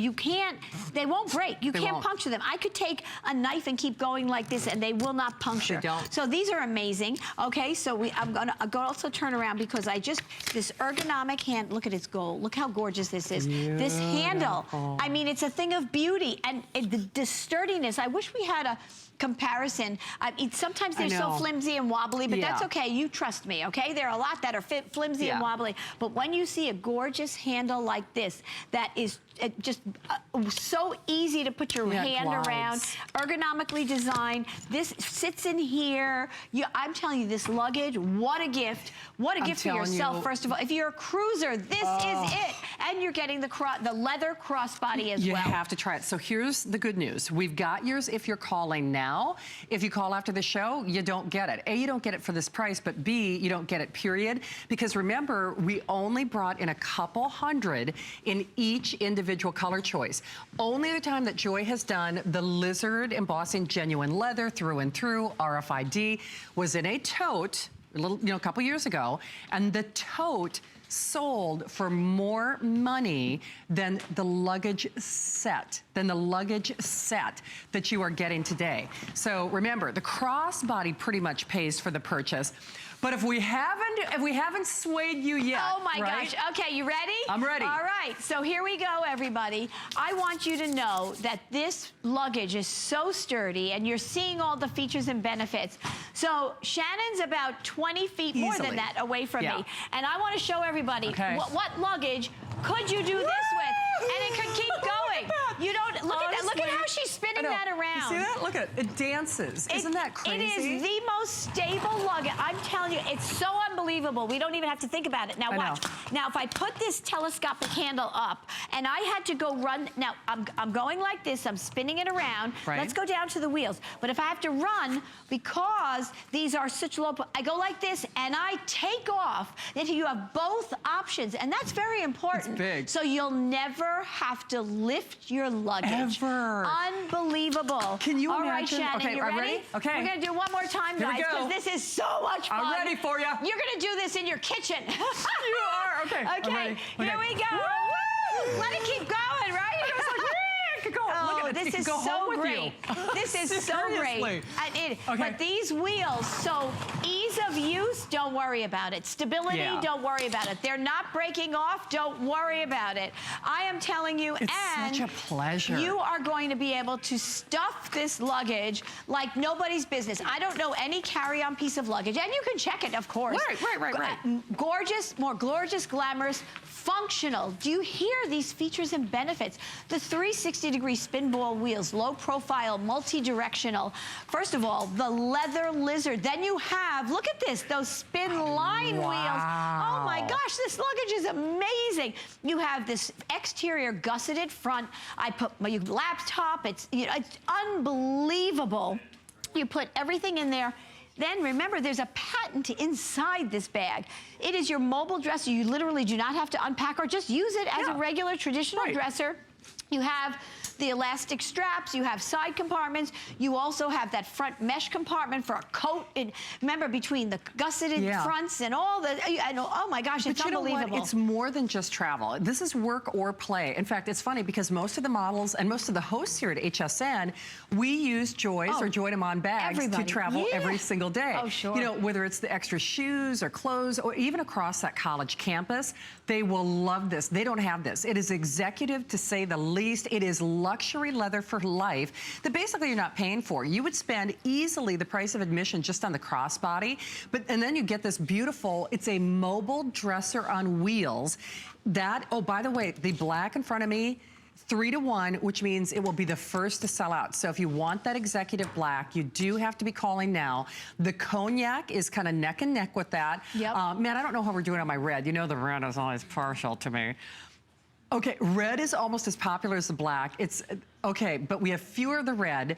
they won't break. You can't puncture them. I could take a knife and keep going like this and they will not puncture. They don't. So these are amazing. Okay, so I'm gonna also turn around because this ergonomic hand, look at its gold. Look how gorgeous this is. Beautiful. This handle, I mean, it's a thing of beauty. And the sturdiness, I wish we had a comparison. Sometimes they're so flimsy and wobbly, but that's okay. You trust me, okay? There are a lot that are flimsy and wobbly. But when you see a gorgeous handle like this, that is just so easy to put your hand around, ergonomically designed. This sits in here. I'm telling you, this luggage, what a gift. What a gift for yourself, first of all. If you're a cruiser, this is it. And you're getting the leather crossbody as well. You have to try it. So here's the good news. We've got yours if you're calling now. If you call after the show, you don't get it. A, you don't get it for this price, but B, you don't get it, period. Because remember, we only brought in a couple hundred in each individual color choice. Only the time that Joy has done the lizard embossing genuine leather through and through, RFID, was in a tote, a couple years ago, and the tote sold for more money than the luggage set, that you are getting today. So remember, the crossbody pretty much pays for the purchase. But if we haven't swayed you yet, oh my gosh. Okay, you ready? I'm ready. All right, so here we go, everybody. I want you to know that this luggage is so sturdy, and you're seeing all the features and benefits. So Shannon's about 20 feet more than that away from me. And I want to show everybody what luggage could you do this with? And it could keep going. You don't, look at that. Look at how she's spinning that around. You see that? Look at it. It dances. Isn't that crazy? It is the most stable luggage. I'm telling you, it's so unbelievable. We don't even have to think about it. Now watch. Now if I put this telescopic handle up and I had to go run, now I'm going like this, I'm spinning it around. Let's go down to the wheels. But if I have to run, because these are such low, I go like this and I take off, then you have both options. And that's very important. It's big. So you'll never have to lift your luggage. Ever. Unbelievable. Can you imagine? All right, Shannon, okay, you ready? Okay. We're gonna do one more time, guys, because this is so much fun. I'm ready for you. You're gonna do this in your kitchen. You are. Okay. Okay. Here we go. Woo! Let it keep going, right? Oh, this is so great. This is so great. But these wheels, so ease of use, don't worry about it. Stability, don't worry about it. They're not breaking off, don't worry about it. I am telling you, it's such a pleasure. You are going to be able to stuff this luggage like nobody's business. I don't know any carry-on piece of luggage, and you can check it, of course. Right. Gorgeous, more gorgeous, glamorous, functional. Do you hear these features and benefits? The 360-degree spin ball wheels, low profile, multi-directional. First of all, the leather lizard. Then you have, look at this, those spin line wheels. Oh my gosh, this luggage is amazing. You have this exterior gusseted front. I put my laptop, it's unbelievable. You put everything in there. Then remember, there's a patent inside this bag. It is your mobile dresser. You literally do not have to unpack or just use it as a regular traditional dresser. You have the elastic straps, you have side compartments, you also have that front mesh compartment for a coat. And remember, between the gusseted fronts and all the, oh my gosh, it's unbelievable. You know what? It's more than just travel. This is work or play. In fact, it's funny because most of the models and most of the hosts here at HSN, we use Joyce or Joy Them On bags to travel every single day. Oh, sure. You know, whether it's the extra shoes or clothes or even across that college campus, they will love this. They don't have this. It is executive, to say the least. It is luxury leather for life that basically you're not paying for. You would spend easily the price of admission just on the crossbody, and then you get this beautiful, it's a mobile dresser on wheels. That, oh, by the way, the black in front of me, 3 to 1, which means it will be the first to sell out. So if you want that executive black, you do have to be calling now. The cognac is kind of neck and neck with that. Man, I don't know how we're doing on my red. You know the red is always partial to me. Okay, red is almost as popular as the black. It's, okay, but we have fewer of the red.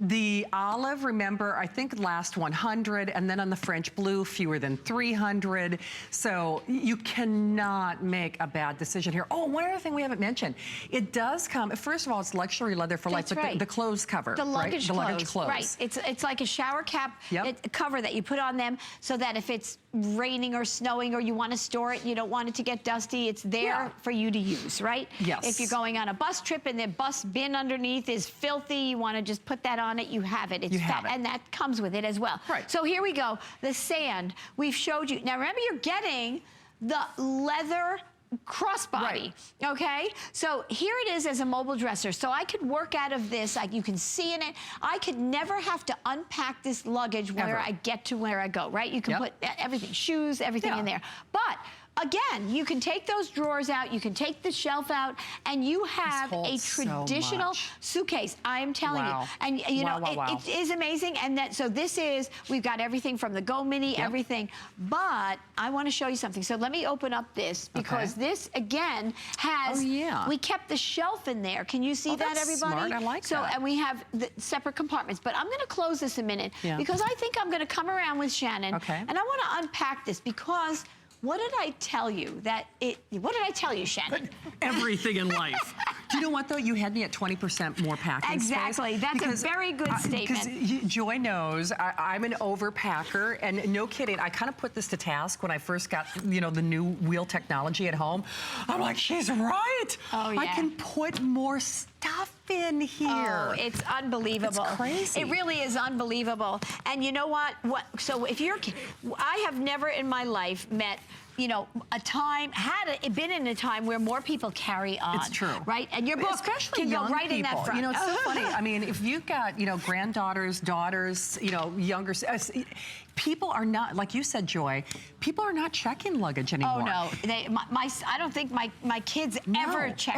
The olive, remember, I think last 100, and then on the French blue, fewer than 300. So you cannot make a bad decision here. Oh, one other thing we haven't mentioned. It does come, first of all, it's luxury leather for life, but the clothes cover, the luggage the luggage clothes. Right, it's like a shower cap cover that you put on them so that if it's raining or snowing or you want to store it and you don't want it to get dusty, it's there for you to use, right? Yes. If you're going on a bus trip and the bus bin underneath is filthy, you want to just put that on it, you have it. It's fat, and that comes with it as well. Right. So here we go. The sand, we've showed you. Now remember, you're getting the leather crossbody, okay? So here it is as a mobile dresser. So I could work out of this, like you can see in it. I could never have to unpack this luggage where I get to where I go, right? You can put everything, shoes, everything in there. But again, you can take those drawers out, you can take the shelf out, and you have a traditional suitcase. I am telling you. And you know, it is amazing. And that, so this is, we've got everything from the Go Mini, everything. But I want to show you something. So let me open up this, because this, again, has, we kept the shelf in there. Can you see that, everybody? Smart. I like that. And we have the separate compartments. But I'm going to close this a minute, because I think I'm going to come around with Shannon, and I want to unpack this, because what did I tell you? What did I tell you, Shannon? Everything in life. Do you know what, though? You had me at 20% more packing space. Exactly. That's a very good statement. Because Joy knows I'm an overpacker, and no kidding, I kind of put this to task when I first got, you know, the new wheel technology at home. I'm like, she's right. Oh, yeah. I can put more stuff in here. Oh, it's unbelievable. It's crazy. It really is unbelievable. And you know what? So if you're, I have never in my life met, you know, been in a time where more people carry on. It's true. Right? And your book especially can young go right people. in that front. You know, it's so funny. I mean, if you've got, you know, granddaughters, daughters, you know, younger, people are not, like you said, Joy, people are not checking luggage anymore. Oh, no. I don't think my kids ever check.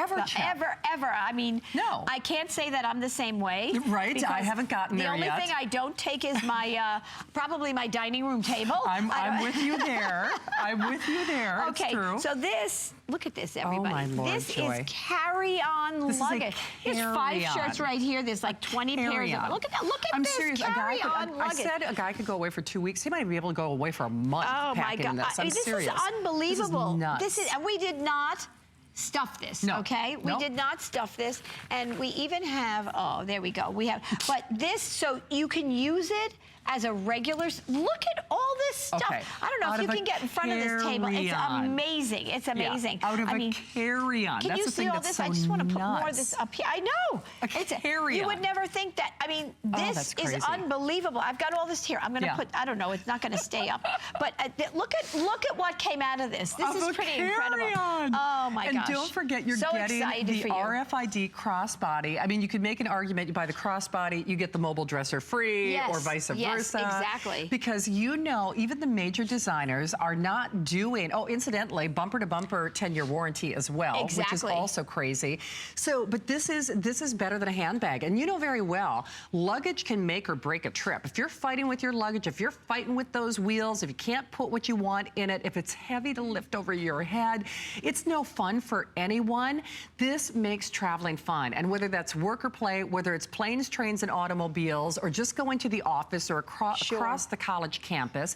Ever. I mean, no. I can't say that I'm the same way. Right. I haven't gotten there yet. The only thing I don't take is my, probably my dining room table. I'm with you there. I'm with you there. Okay. It's true. So this, look at this, everybody. Oh, my Lord, this Joy. is carry-on luggage. There's 5 shirts right here. There's like 20 pairs of, look at that. Look at I'm this serious. carry-on luggage. I said a guy could go away for 2 weeks. He might be able to go away for a month packing this. I'm this serious. is unbelievable. This is nuts. And we did not stuff this, okay? We did not stuff this. And we even have, oh, there we go. We have, but this, so you can use it as a regular, look at all this stuff. Okay. I don't know if you can get in front of this table. It's amazing. It's amazing. Yeah. Out of a carry-on. Can you see all this? I just want to put more of this up here. I know. It's a carry-on. You would never think that. I mean, this is unbelievable. I've got all this here. I'm going to put, I don't know, it's not going to stay up. But look at what came out of this. This is pretty incredible. Oh, my gosh. And don't forget, you're getting the RFID crossbody. I mean, you could make an argument, you buy the crossbody, you get the mobile dresser free, or vice versa. Yes, exactly. Because you know, even the major designers are not doing, oh, incidentally, bumper-to-bumper 10-year warranty as well, which is also crazy. So, but this is better than a handbag. And you know very well, luggage can make or break a trip. If you're fighting with your luggage, if you're fighting with those wheels, if you can't put what you want in it, if it's heavy to lift over your head, it's no fun for anyone. This makes traveling fun. And whether that's work or play, whether it's planes, trains, and automobiles, or just going to the office or across the college campus.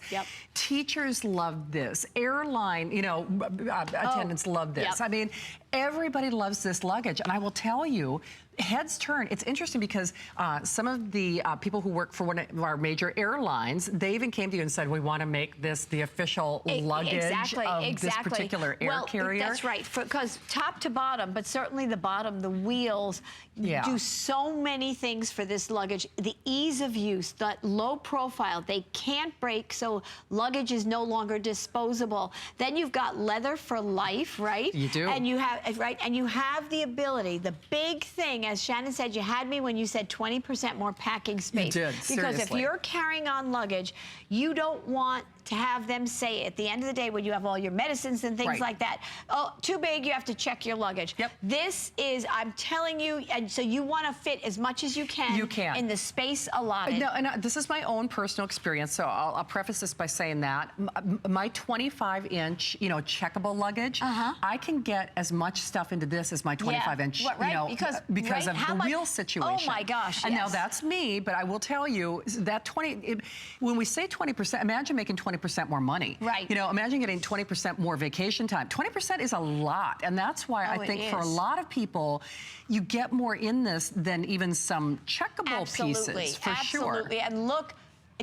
Teachers love this. Airline, you know, attendants love this. I mean, everybody loves this luggage. And I will tell you, heads turn. It's interesting because some of the people who work for one of our major airlines, they even came to you and said, we want to make this the official luggage of this particular air carrier. That's right, because top to bottom, but certainly the bottom, the wheels do so many things for this luggage. The ease of use, that low profile, they can't break, so luggage is no longer disposable. Then you've got leather for life, right? You do. And you have, and you have the ability, the big thing, as Shannon said, you had me when you said 20% more packing space. You did, because if you're carrying on luggage, you don't want to have them say at the end of the day when you have all your medicines and things like that, oh, too big, you have to check your luggage. This is, I'm telling you, and so you want to fit as much as you can, in the space allotted. No, and this is my own personal experience, so I'll preface this by saying that. My 25-inch, you know, checkable luggage, I can get as much stuff into this as my 25-inch, you know, because of the wheel situation. Oh my gosh, And now that's me, but I will tell you that when we say 20%, imagine making 20% more money. Right. You know, imagine getting 20% more vacation time. 20% is a lot, and that's why I think for a lot of people, you get more in this than even some checkable pieces, for sure. Absolutely, and look,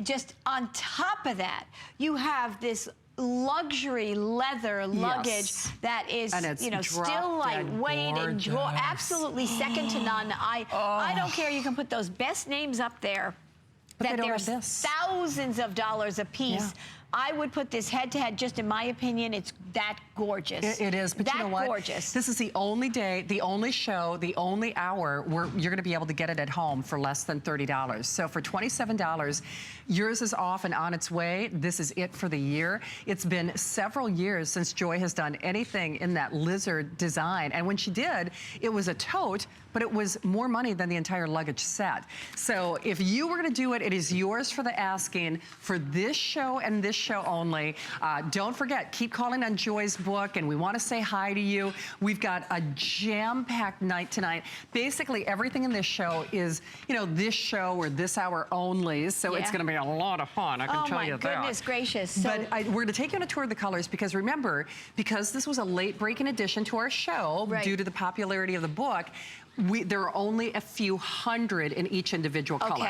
just on top of that, you have this luxury leather luggage that is, you know, still lightweight and absolutely second to none. I don't care. You can put those best names up there. But there's thousands of dollars a piece. I would put this head-to-head, just in my opinion, it's that gorgeous. It is, but you know what? Gorgeous. This is the only day, the only show, the only hour where you're going to be able to get it at home for less than $30. So for $27, yours is off and on its way. This is it for the year. It's been several years since Joy has done anything in that lizard design. And when she did, it was a tote, but it was more money than the entire luggage set. So if you were going to do it, it is yours for the asking for this show and this show only. Don't forget, keep calling on Joy's book, and we want to say hi to you. We've got a jam-packed night tonight. Basically, everything in this show is, you know, this show or this hour only, so it's going to be a lot of fun, I can tell you that. Oh, my goodness gracious. So, but we're going to take you on a tour of the colors because remember, because this was a late-breaking addition to our show due to the popularity of the book, there are only a few hundred in each individual color.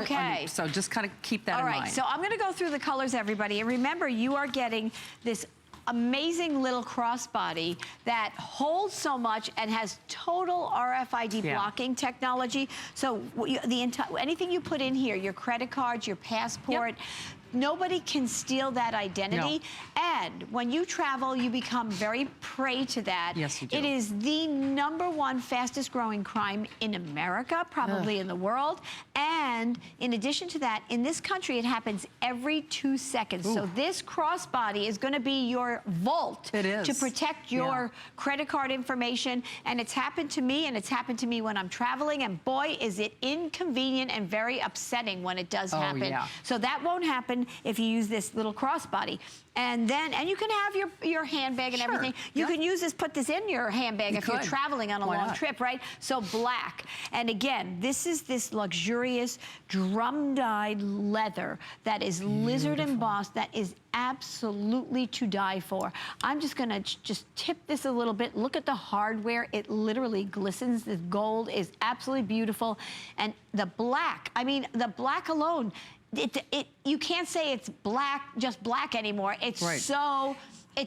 Okay. So just kind of keep that in mind. All right, so I'm going to go through the colors, everybody. And remember, you are getting this amazing little crossbody that holds so much and has total RFID blocking technology. So anything you put in here, your credit cards, your passport, nobody can steal that identity. And when you travel, you become very prey to that. Yes, you do. It is the #1 fastest growing crime in America, probably in the world. And in addition to that, in this country, it happens every 2 seconds. So this crossbody is going to be your vault to protect your credit card information. And it's happened to me, and it's happened to me when I'm traveling. And boy, is it inconvenient and very upsetting when it does happen. So that won't happen if you use this little crossbody. And you can have your handbag and everything. You can use this, put this in your handbag if you're traveling on a long trip, right? So black. And again, this is this luxurious drum-dyed leather that is lizard embossed, that is absolutely to die for. I'm just gonna just tip this a little bit. Look at the hardware. It literally glistens. The gold is absolutely beautiful. And the black, I mean, the black alone, you can't say it's black, just black anymore. It's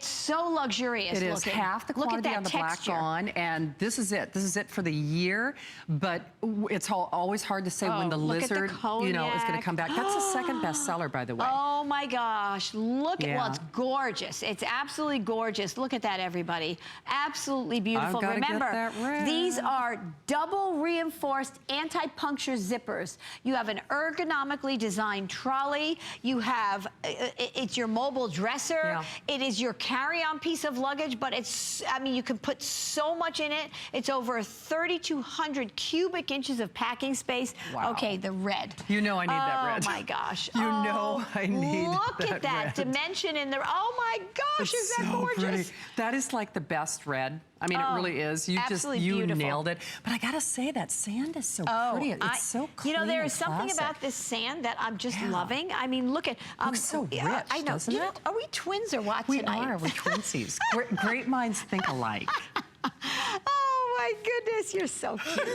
so luxurious. It is looking. half the quantity on the black gone, and this is it. This is it for the year. But it's always hard to say when the lizard, you know, is going to come back. That's the second bestseller, by the way. Oh my gosh! Look at well, it's gorgeous. It's absolutely gorgeous. Look at that, everybody. Absolutely beautiful. Remember, these are double reinforced anti-puncture zippers. You have an ergonomically designed trolley. You have it's your mobile dresser. It is your carry-on piece of luggage, but it's, I mean, you can put so much in it. It's over 3,200 cubic inches of packing space. Okay, the red. You know I need that red. Oh my gosh. You know I need Look at that dimension in there. Oh my gosh, is that gorgeous? Pretty. That is like the best red. I mean, it really is. You nailed it. But I gotta say, that sand is so pretty. It's so clean. You know, there is something about this sand that I'm just loving. I mean, look at looks so rich, I know. doesn't it? Are we twins or what we tonight? We're twinsies. Great minds think alike. Oh my goodness, you're so cute.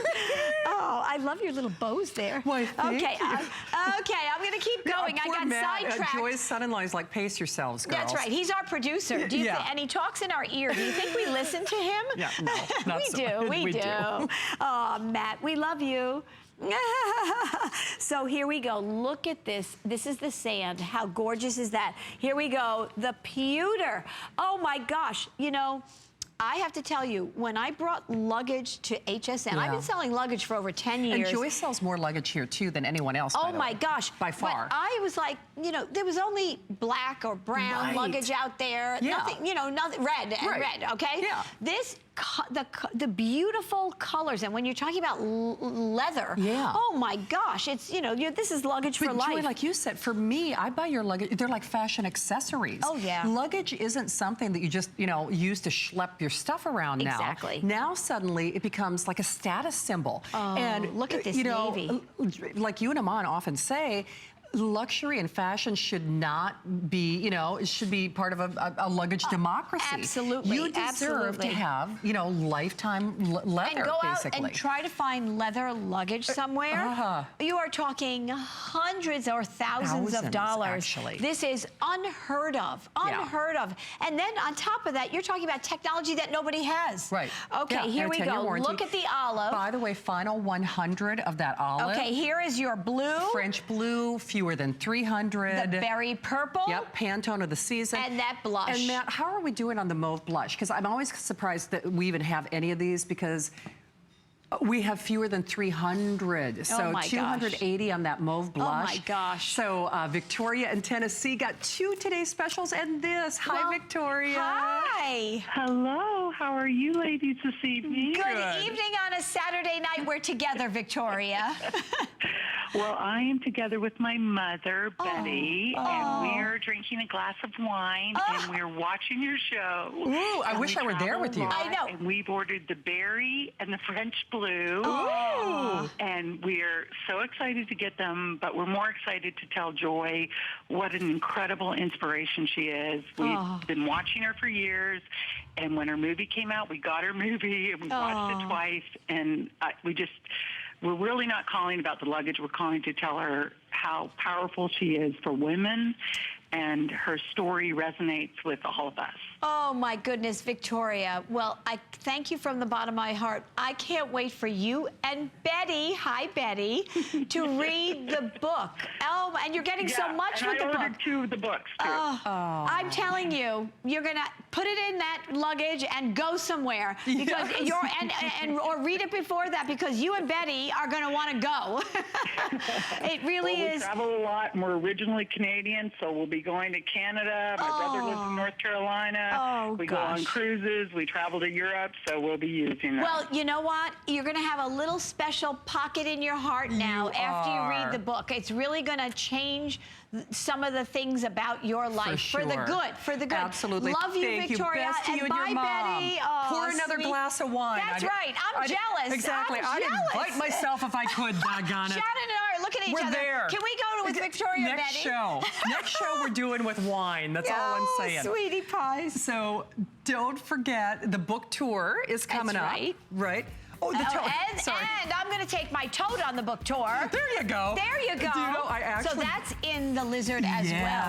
Oh, I love your little bows there. Why, thank you. Okay, I'm gonna keep going. I got sidetracked. Joy's son-in-law is like, pace yourselves, girls. That's right. He's our producer. Do you and he talks in our ear. Do you think we listen to him? Yeah, no, not we so. do. We do. Oh, Matt, we love you. So here we go. Look at this. This is the sand. How gorgeous is that? Here we go. The pewter. Oh my gosh. You know, I have to tell you, when I brought luggage to HSN, I've been selling luggage for over 10 years. And Joyce sells more luggage here, too, than anyone else, Oh, my gosh. By far. But I was like, you know, there was only black or brown luggage out there. Nothing, you know, nothing, red, okay? Yeah. This, the beautiful colors, and when you're talking about leather, oh my gosh, it's, you know, this is luggage for life. Joy, like you said, for me, I buy your luggage, they're like fashion accessories. Oh, yeah. Luggage isn't something that you just, you know, use to schlep your stuff around now. Exactly. Now, suddenly, it becomes like a status symbol. Oh, and look at this navy. Like you and Aman often say, luxury and fashion should not be, you know, it should be part of a luggage democracy. Absolutely. You deserve to have, you know, lifetime leather, and go basically. out and try to find leather luggage somewhere. You are talking hundreds or thousands of dollars. Actually. This is unheard of. Unheard of. And then on top of that, you're talking about technology that nobody has. Right. Okay, here we go. Look at the olive. By the way, final 100 of that olive. Okay, here is your blue. French blue, fewer than 300. The berry purple. Yep, Pantone of the season. And that blush. And Matt, how are we doing on the mauve blush? Because I'm always surprised that we even have any of these because we have fewer than 300. So 280 on that mauve blush. Oh my gosh. So Victoria and Tennessee got 2 today's specials and this. Hi, Victoria. Hi. Hello. How are you ladies this evening? Good evening on a Saturday night. We're together, Victoria. Well, I am together with my mother, Betty, and we are drinking a glass of wine, and we're watching your show. Ooh, I wish I were there with you. I know. And we've ordered the berry and the French blue. Ooh. And we're so excited to get them, but we're more excited to tell Joy what an incredible inspiration she is. We've been watching her for years, and when her movie came out, we got her movie, and we watched it twice, and we're really not calling about the luggage. We're calling to tell her how powerful she is for women, and her story resonates with all of us. Oh, my goodness, Victoria. Well, I thank you from the bottom of my heart. I can't wait for you and Betty, hi, Betty, to read the book. Oh, and you're getting so much with the book. I ordered 2 of the books, too. I'm telling you, you're going to put it in that luggage and go somewhere. Because or read it before that, because you and Betty are going to want to go. It really is. We travel a lot, and we're originally Canadian, so we'll be going to Canada. My brother lives in North Carolina. We go on cruises. We travel to Europe, so we'll be using that. Well, you know what? You're going to have a little special pocket in your heart now after you read the book. It's really going to change some of the things about your life for the good. For the good. Absolutely. Love you, Thank Victoria. You. Best to you and bye, your mom. Betty. Pour another glass of wine. That's right. I'm jealous. Exactly. I'm I'd jealous. invite myself if I could, doggone it. Shannon and I are looking at each other. We're there. Can we go with Victoria and Next Betty? show. Next show we're doing with wine. That's all I'm saying. Sweetie pies. So don't forget, the book tour is coming up. Right. Oh, the tote. And I'm going to take my tote on the book tour. There you go. There you go. Do you know, I actually... So that's in the Lizard as well.